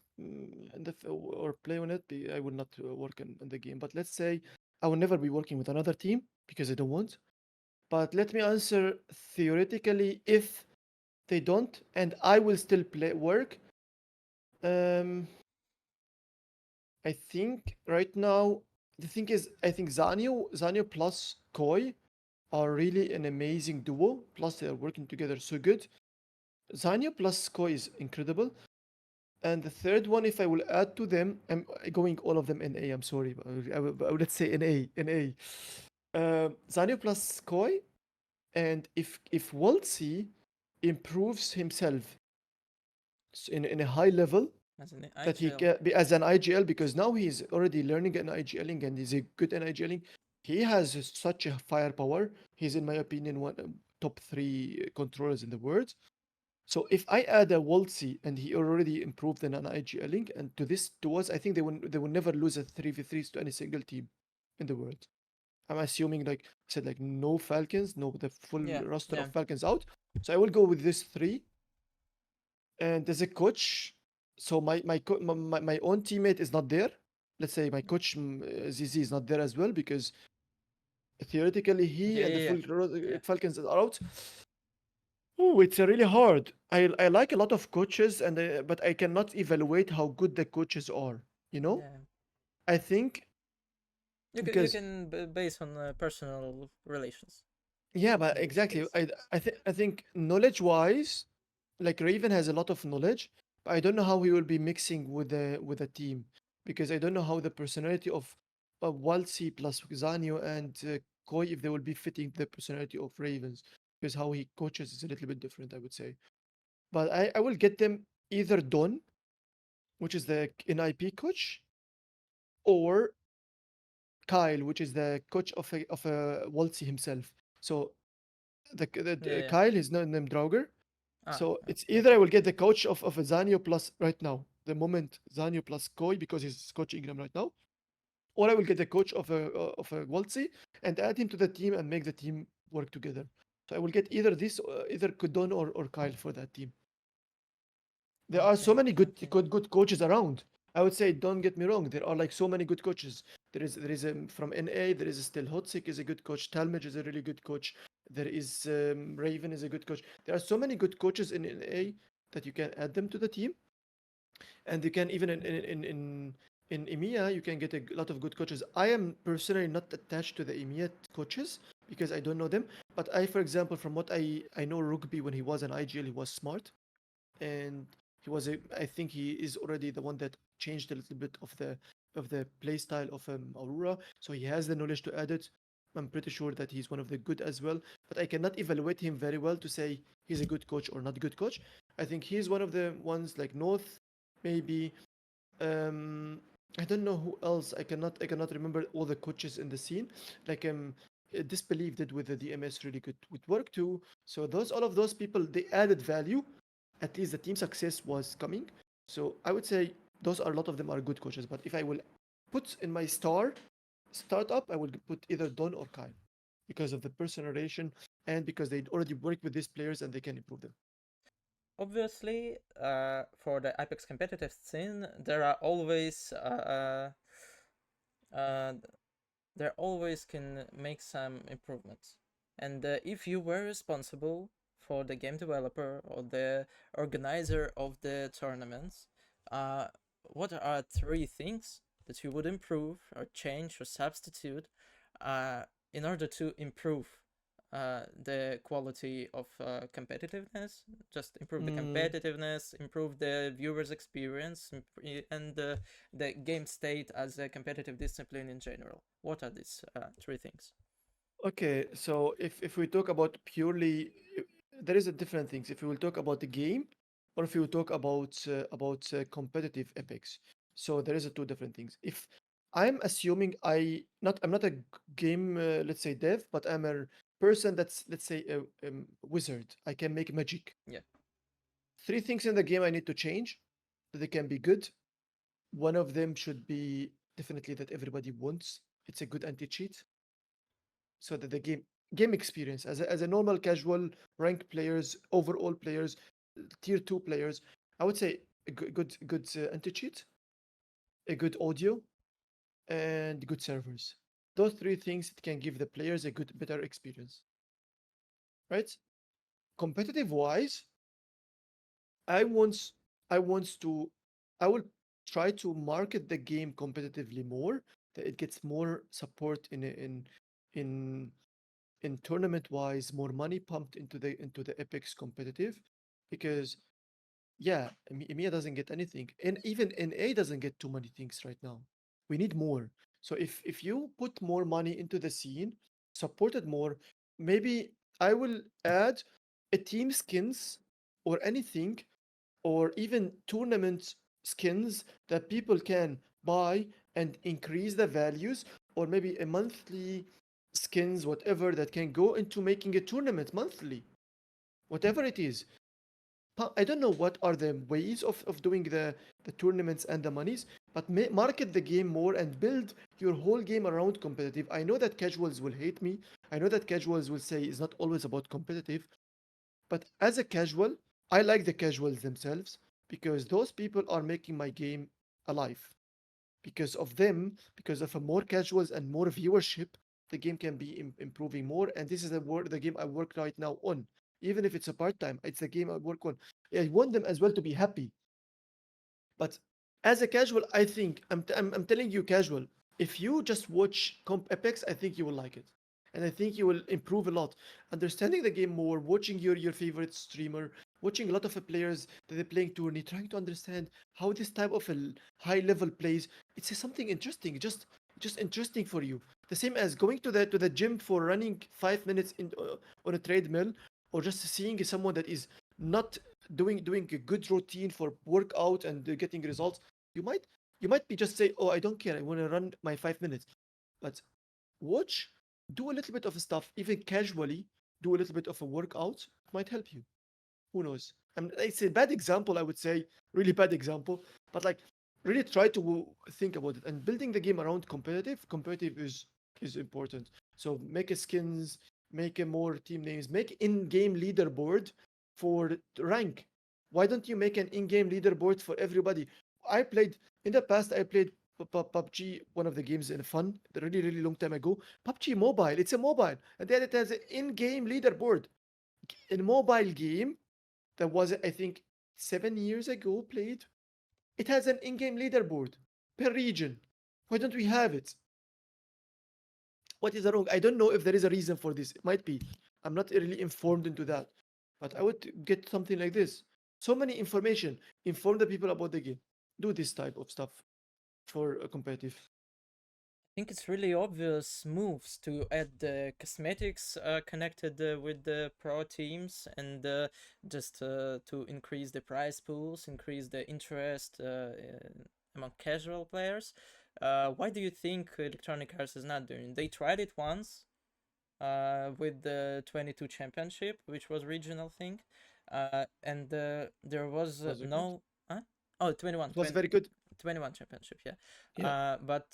or play on it, I will not work on the game. But let's say I will never be working with another team because I don't want. But let me answer theoretically if they don't, and I will still play work. Um, I think right now the thing is, I think Zanio plus Koi are really an amazing duo. Plus they are working together so good. Zanio plus Koi is incredible. And the third one, if I will add to them, I'm going all of them in A. I'm sorry, but let's say in A. In A. Zanio plus Koi, and if Waltzy improves himself in a high level As an that he IGL. can be as an IGL because now he's already learning an IGLing and he's a good in IGLing. He has such a firepower. He's in my opinion one top three controllers in the world. So if I add a Waltzy and he already improved in an IGLing and to us, I think they will never lose a 3v3s to any single team in the world. I'm assuming like I said like no Falcons, no the full Yeah, roster yeah. of Falcons out. So I will go with this three. And as a coach, so my own teammate is not there. Let's say my coach ZZ is not there as well because theoretically he Yeah, and the yeah, yeah. full Yeah. Falcons are out. Oh, it's really hard. I like a lot of coaches and but I cannot evaluate how good the coaches are. You know, Yeah. I think You because can base on personal relations yeah, but in this exactly. case. I think knowledge wise, like Raven has a lot of knowledge, but I don't know how he will be mixing with a team because I don't know how the personality of Waltzy plus Zanio and Koi if they will be fitting the personality of Ravens because how he coaches is a little bit different, I would say. But I will get them either Don, which is the NIP coach, or Kyle, which is the coach of Waltzy himself. So Yeah, yeah. Kyle is not named Drauger. Ah, So it's either I okay. will get the coach of a Zanio plus right now, the moment Zanio plus Koi because he's coaching them right now, or I will get the coach of a Waltzy and add him to the team and make the team work together. So I will get either this, either Kudon or Kyle for that team. There are so Okay, many okay. good coaches around. I would say, don't get me wrong, there are like so many good coaches. There is from NA, there is still Hotsik is a good coach. Talmage is a really good coach. There is Raven is a good coach. There are so many good coaches in NA that you can add them to the team, and you can even in EMEA you can get a lot of good coaches. I am personally not attached to the EMEA coaches because I don't know them. But I, for example, from what I know, Rugby when he was an IGL, he was smart and he was a, I think he is already the one that changed a little bit of the play style of Aurora, so he has the knowledge to add it. I'm pretty sure that he's one of the good as well, but I cannot evaluate him very well to say he's a good coach or not good coach. I think he's one of the ones like North, maybe. um I don't know who else. I cannot remember all the coaches in the scene. Like Disbelief did with the DMS really good with work too. So those all of those people they added value. At least the team success was coming. So I would say those are a lot of them are good coaches. But if I will put in my startup, I will put either Don or Kyle because of the personal relation and because they already work with these players and they can improve them. Obviously, for the Apex competitive scene, there are always uh, there always can make some improvements. And if you were responsible for the game developer or the organizer of the tournaments, uh, what are three things that you would improve or change or substitute uh, in order to improve the quality of competitiveness, just improve the Mm, competitiveness, improve the viewer's experience, and the game state as a competitive discipline in general? What are these three things? okay, so if we talk about purely, there is a different things. If we will talk about the game, or if we will talk about competitive epics, so there is a two different things. If I'm assuming I'm not a game let's say dev, but I'm a person that's let's say a wizard. I can make magic. Yeah. Three things in the game I need to change that they can be good. One of them should be definitely that everybody wants. It's a good anti-cheat so that the game experience as a normal casual ranked players, overall players, tier 2 players, I would say a good anti-cheat, a good audio, and good servers. Those three things it can give the players a good better experience, right? Competitive wise, I want I want to I will try to market the game competitively more, that it gets more support in in tournament wise, more money pumped into the Epics competitive, because yeah, EMEA doesn't get anything, and even NA doesn't get too many things right now. We need more. So if you put more money into the scene, support it more, maybe I will add a team skins or anything, or even tournament skins that people can buy and increase the values, or maybe a monthly skins, whatever, that can go into making a tournament monthly, whatever it is. I don't know what are the ways of doing the tournaments and the monies, but market the game more and build your whole game around competitive. I know that casuals will hate me. I know that casuals will say it's not always about competitive, but as a casual, I like the casuals themselves because those people are making my game alive. Because of them, because of a more casuals and more viewership, the game can be improving more. And this is the game I work right now on. Even if it's a part time, it's the game I work on. I want them as well to be happy. But as a casual, I think I'm telling you, casual. If you just watch Comp Apex, I think you will like it, and I think you will improve a lot. Understanding the game more, watching your favorite streamer, watching a lot of players that they're playing tourney, trying to understand how this type of a high level plays. It's something interesting, just interesting for you. The same as going to the gym for running 5 minutes on a treadmill, or just seeing someone that is not doing a good routine for workout and getting results. You might you might be just say, oh, I don't care, I want to run my 5 minutes. But watch, do a little bit of stuff, even casually, do a little bit of a workout, it might help you. Who knows? It's a bad example, I would say, really bad example, but like really try to think about it and building the game around competitive. Competitive is important. So make a skins, make a more team names, make in-game leaderboard for rank. Why don't you make an in-game leaderboard for everybody? I played in the past. I played PUBG, one of the games in fun, a really really long time ago. PUBG Mobile. It's a mobile, and then it has an in-game leaderboard. In a mobile game that was, I think, 7 years ago played. It has an in-game leaderboard per region. Why don't we have it? What is wrong? I don't know if there is a reason for this. It might be. I'm not really informed into that. But I would get something like this. So many information. Inform the people about the game. Do this type of stuff for a competitive. I think it's really obvious moves to add the cosmetics connected with the pro teams, and just to increase the prize pools, increase the interest among casual players. Why do you think Electronic Arts is not doing? They tried it once with the 22 championship, which was regional thing, and there was Was it good? no. Huh? Oh, 21, It was very good. 21 championship, yeah. Yeah. But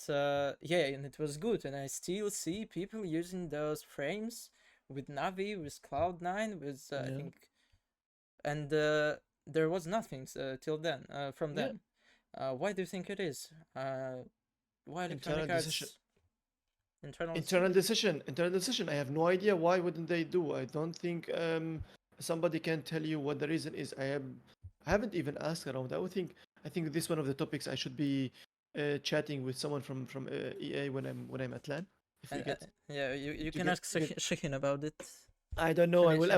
yeah, and it was good, and I still see people using those frames with Navi, with Cloud9, with I Yeah. think, and there was nothing till then from Yeah. them. Why do you think it is? Why Internal Electronic decision. Arts internal Internal decision? decision. Internal decision. I have no idea why wouldn't they do. I don't think somebody can tell you what the reason is. I haven't even asked around. I think this is one of the topics I should be chatting with someone from EA when I'm at LAN. If we And get yeah, you to can ask get Shahin about it I don't know. anytime.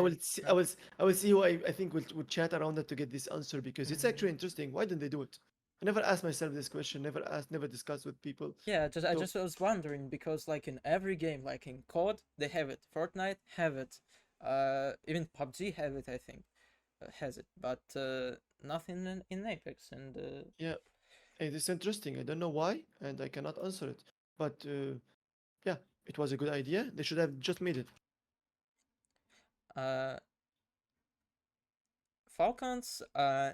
I will see who I think will chat around it to get this answer because it's Mhm. actually interesting. Why didn't they do it? I never asked myself this question. Never discussed with people. Yeah, I So just was wondering because like in every game, like in COD, they have it. Fortnite have it. Even PUBG have it, I think, has it. But nothing in Apex. And yeah, it is interesting. I don't know why, and I cannot answer it. But yeah, it was a good idea. They should have just made it. uh, Falcons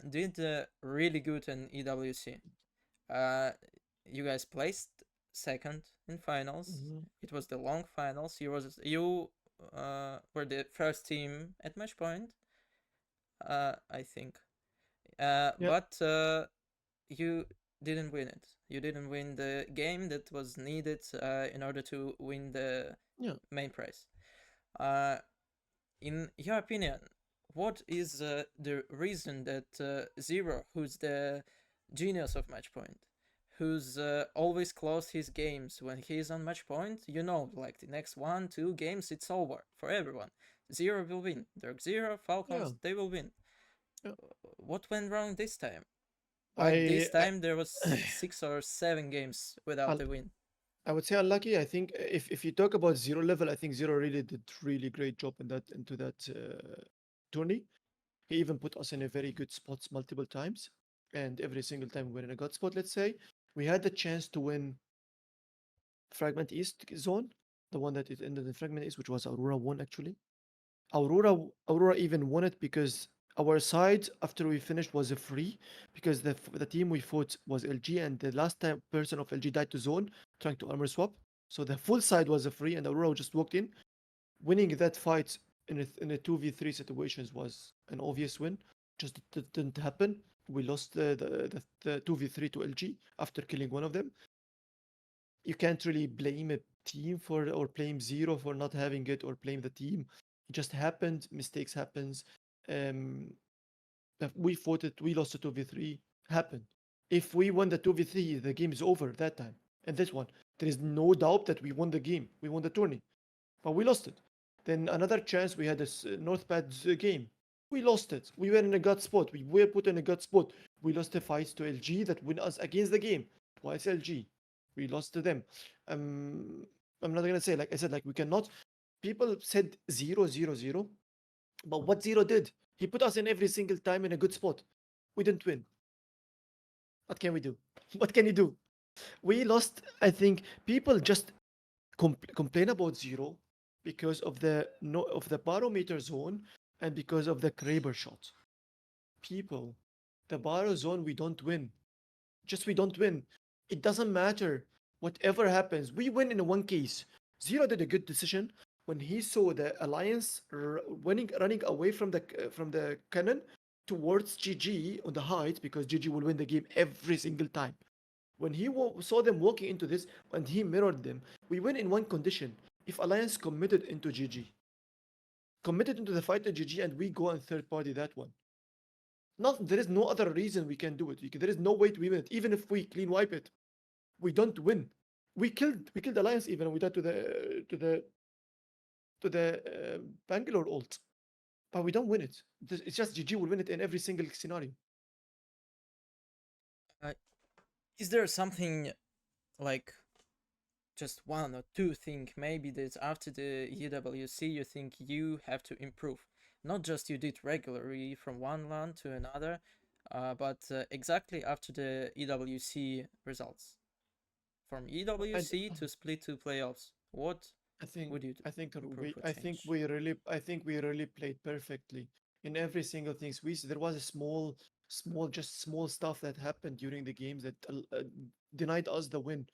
did really good in EWC. Uh, you guys placed second in finals. Mhm. It was the long finals. You were the first team at match point. I think. Yeah, But you didn't win it. You didn't win the game that was needed in order to win the yeah. main prize. Uh, in your opinion, what is the reason that Zero, who's the genius of Matchpoint, who's always closed his games when he's on Matchpoint, you know, like the next 1, 2 games, it's over for everyone. Zero will win. Dark Zero, Yeah, Falcons, they will win. yeah. What went wrong this time? Why I, this time there was 6 or 7 games without I a win? I would say unlucky. I think if you talk about zero level, I think zero really did really great job in that into that tourney. He even put us in a very good spots multiple times, and every single time we're in a good spot. Let's say we had the chance to win Fragment East zone, the one that it ended in Fragment East, which was Aurora won actually. Aurora even won it because our side after we finished was a free because the team we fought was LG and the last time person of LG died to zone trying to armor swap. So the full side was a free and Aurora just walked in. Winning that fight in a 2v3 situations was an obvious win. Just didn't happen. We lost the 2v3 to LG after killing one of them. You can't really blame a team for or blame Zero for not having it or blame the team. It just happened. Mistakes happens. Um, we fought it. We lost the 2v3. Happened. If we won the 2v3, the game is over that time. And this one, there is no doubt that we won the game. We won the tourney, but we lost it. Then another chance, we had this Northpad game. We lost it. We were in a gut spot. We were put in a gut spot. We lost the fights to LG that win us against the game. Twice LG. We lost to them. Um, I'm not gonna say like I said like we cannot. People said 0-0-0, but what Zero did? He put us in every single time in a good spot. We didn't win. What can we do? What can you do? We lost. I think people just complain about Zero because of the no of the barometer zone and because of the Kraber shot. People, the baro zone we don't win. Just we don't win. It doesn't matter. Whatever happens, we win in one case. Zero did a good decision when he saw the alliance running away from the cannon towards GG on the height because GG will win the game every single time. When he saw them walking into this and he mirrored them, we win in one condition. If alliance committed into GG, committed into the fight to GG, and we go and third party that one. Not there is no other reason we can do it. There is no way to win it. Even if we clean wipe it, we don't win. We killed Alliance even. We died to the Bangalore ult, but we don't win it. It's just GG will win it in every single scenario. Uh, is there something like just one or two things maybe that after the EWC you think you have to improve? Not just you did regularly from one LAN to another, but exactly after the EWC results. From And EWC to split to playoffs, what I think would you I think improve we or I think change? we really played perfectly in every single things. There was a small stuff that happened during the games that denied us the win.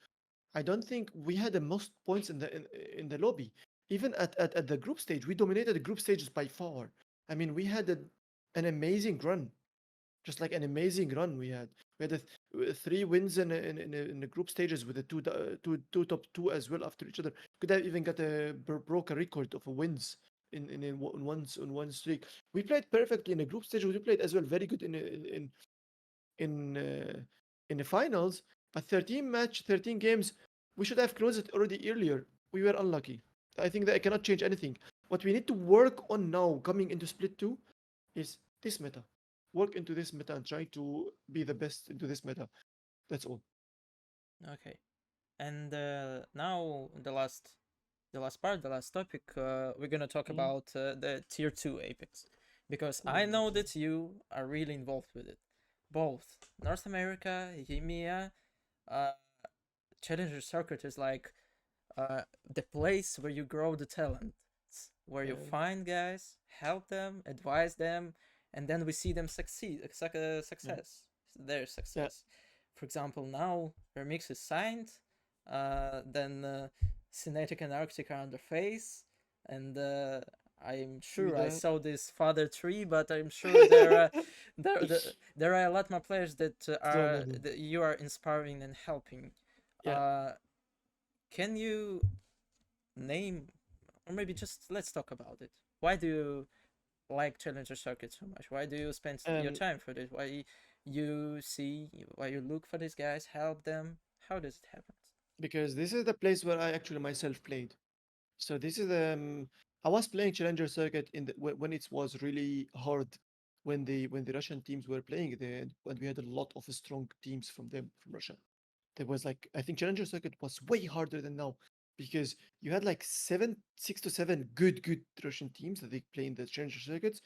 I don't think we had the most points in the lobby. Even at the group stage, we dominated the group stages by far. I mean, we had an amazing run, just like an amazing run we had. We had three wins in the group stages with the two top two as well after each other. Could have even got broke a record of wins in one streak. We played perfectly in the group stage. We played as well very good in uh, in the finals. But 13 games, we should have closed it already earlier. We were unlucky. I think that I cannot change anything. What we need to work on now, coming into split two, is this meta. Work into this meta and try to be the best into this meta. That's all. Okay. And now the last part, the last topic, we're gonna talk Mm. about the tier two Apex, because Oh I my know god. that you are really involved with it, both North America, EMEA, uh, Challenger Circuit is like the place where you grow the talent, where you Yeah, find guys, help them, advise them, and then we see them succeed, yeah, their yeah. success. For example, now Remix is signed, then Cinetic and Arctic are under phase, and I'm sure I Vida. saw this father tree, but I'm sure there are a lot more players that So are many. that you are inspiring and helping. Yeah, Uh, can you name, or maybe just let's talk about it? Why do you like Challenger Circuit so much? Why do you spend your um, time for this? Why you look for these guys, help them? How does it happen? because this is the place where I actually myself played. So this is I was playing Challenger Circuit when it was really hard, when the Russian teams were playing there, and we had a lot of strong teams from Russia. There was like, I think Challenger Circuit was way harder than now because you had like 6 to 7 good Russian teams that they play in the Challenger Circuits,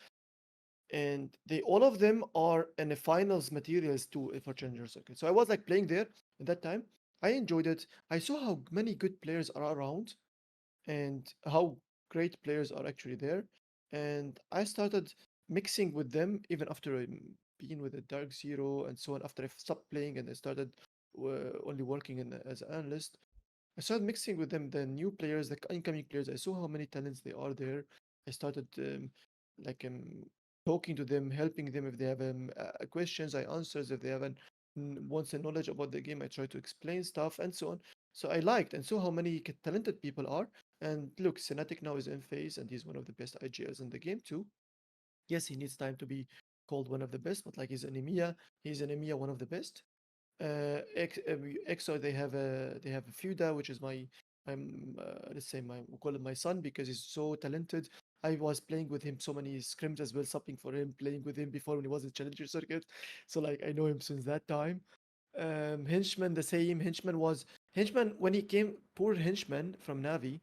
and they all of them are in the finals materials too for Challenger Circuit. So I was like playing there at that time. I enjoyed it. I saw how many good players are around and how great players are actually there. And I started mixing with them even after being with the Dark Zero and so on. After I stopped playing and I started only working as an analyst, I started mixing with them, the new players, the incoming players. I saw how many talents they are there. I started like talking to them, helping them if they have questions. I answers if they have wants a knowledge about the game. I try to explain stuff and so on. So I liked and saw how many talented people are. And look, Senatic now is in phase, and he's one of the best IGLs in the game too. Yes, he needs time to be called one of the best, but like he's an EMEA one of the best. EXO, they have a Fuda, which is let's say we call it my son because he's so talented. I was playing with him so many scrims as well, supping for him, playing with him before when he was in Challenger Circuit. So like I know him since that time. Henchman the same. Henchman when he came. Poor Henchman from Navi,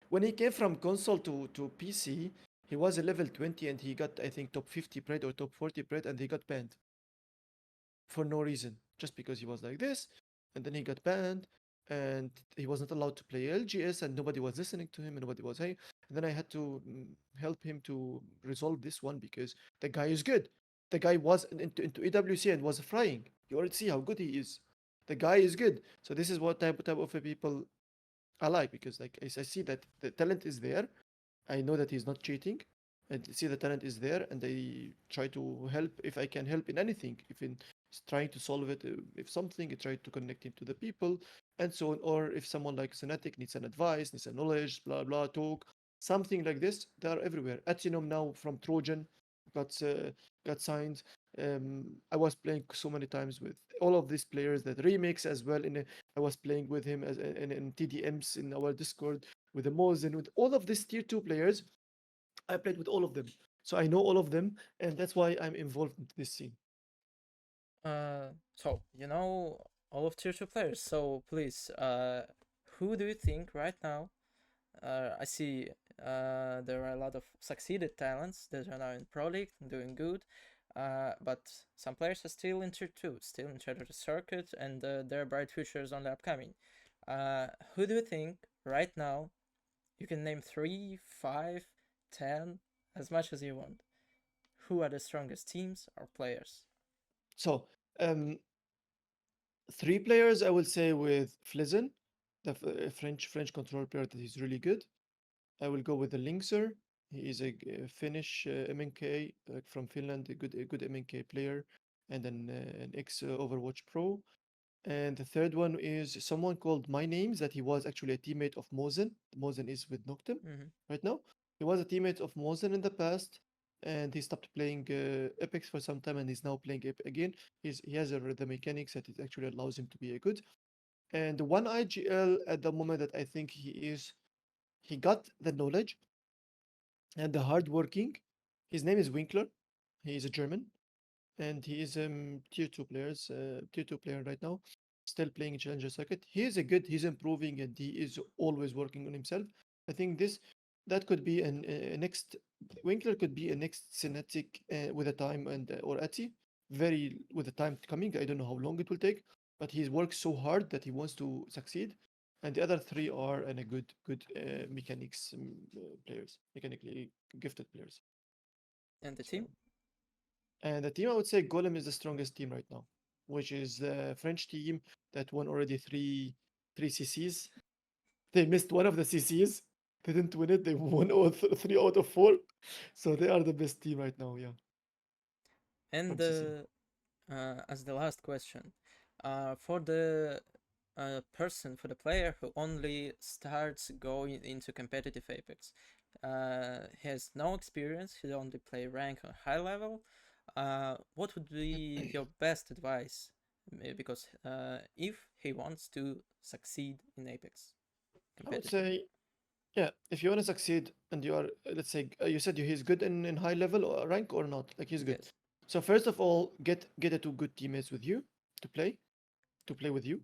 when he came from console to PC, he was a level 20 and he got I think top 50 bread or top 40 bread and he got banned for no reason, just because he was like this, and then he got banned. and he was not allowed to play LGS, and nobody was listening to him, and nobody was hey. And then I had to help him to resolve this one because the guy is good. The guy was into EWC and was flying. You already see how good he is. The guy is good. So this is what type of people I like because like I see that the talent is there. I know that he's not cheating. I see the talent is there, and I try to help if I can help in anything. If in trying to solve it, if something, I try to connect him to the people, and so on. Or if someone like Senatic needs an advice, needs a knowledge, blah blah talk, something like this, they are everywhere. Atinum now from Trojan got got signed. I was playing so many times with all of these players that remix as well. I was playing with him as in TDMs in our Discord with the Mozen, with all of these tier 2 players. I played with all of them. So I know all of them, and that's why I'm involved in this scene. So you know all of tier 2 players. So please, who do you think right now? I see there are a lot of succeeded talents that are now in Pro League doing good. But some players are still in tier 2, still in Challenger Circuit, and their bright futures on the upcoming. Who do you think right now? You can name 3, 5, 10, as much as you want. Who are the strongest teams or players? So, um, 3 players I will say with Flizen, the French control player that is really good. I will go with the Linkser. He is a Finnish MNK from Finland, a good MNK player, and an ex Overwatch pro. And the third one is someone called My Names, that he was actually a teammate of Mozen. Mozen is with Noctem Mm-hmm. right now. He was a teammate of Mozen in the past, and he stopped playing Apex for some time, and he's now playing Apex again. He has the mechanics that it actually allows him to be a good. And the one IGL at the moment that I think he got the knowledge and the hard working. His name is Winkler. He is a German, and he is tier two player right now, still playing Challenger Circuit. He is a good. He's improving, and he is always working on himself. I think that could be a next Winkler could be a next Synetic with a time and or Ati, very with the time coming. I don't know how long it will take, but he works so hard that he wants to succeed. And the other 3 are and a good mechanics players, mechanically gifted players. And the team? So. And the team, I would say Golem is the strongest team right now, which is the French team that won already three CCs. They missed one of the CCs. They didn't win it. They won 3 out of 4. So they are the best team right now, yeah, And from CC. as the last question, for for the player who only starts going into competitive Apex, he has no experience, he only play rank on high level. What would be your best advice? Because if he wants to succeed in Apex I would competitive, say, yeah, if you want to succeed and you are, let's say, you said he's good in high level or rank or not, like he's good. yes. So first of all, get a 2 good teammates with you to play with you.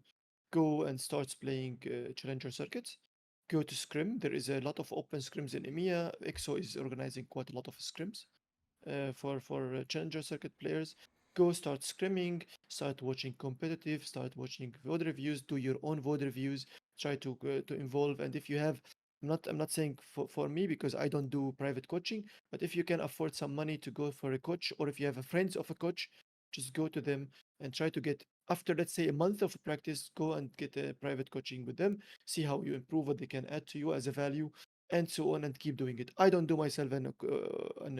Go and start playing challenger circuits. Go to scrim. There is a lot of open scrims in EMEA. EXO is organizing quite a lot of scrims for challenger circuit players. Go start scrimming, start watching competitive, start watching VOD reviews, do your own VOD reviews, try to involve. And if you have, I'm not saying for me because I don't do private coaching, but if you can afford some money to go for a coach, or if you have a friends of a coach, just go to them and try to get, after let's say a month of practice, go and get a private coaching with them, see how you improve, what they can add to you as a value, and so on, and keep doing it. I don't do myself in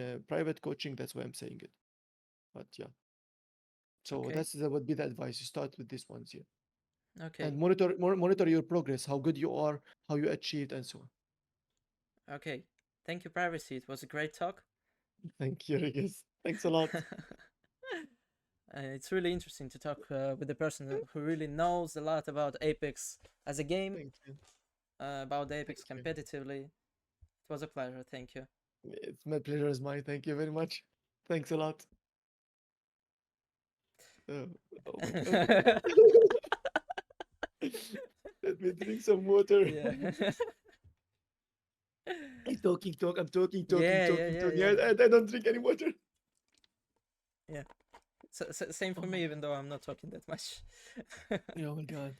a private coaching, that's why I'm saying it. But yeah, so Okay. that would be the advice. You start with these ones here, and Okay. monitor your progress, how good you are, how you achieved, and so on. Okay. Thank you, Privacy. It was a great talk. Thank you, Regis. Thanks a lot. It's really interesting to talk with a person who really knows a lot about Apex as a game, Thank you. about Thank Apex you. competitively. It was a pleasure. Thank you. It's my pleasure is mine. Thank you very much. Thanks a lot. Uh, oh my god. Let me drink some water. Yeah. I'm talking, Yeah, yeah, yeah, talking. yeah. I don't drink any water. Yeah. Same for Oh me, my even though I'm not talking that much. god. Oh my god.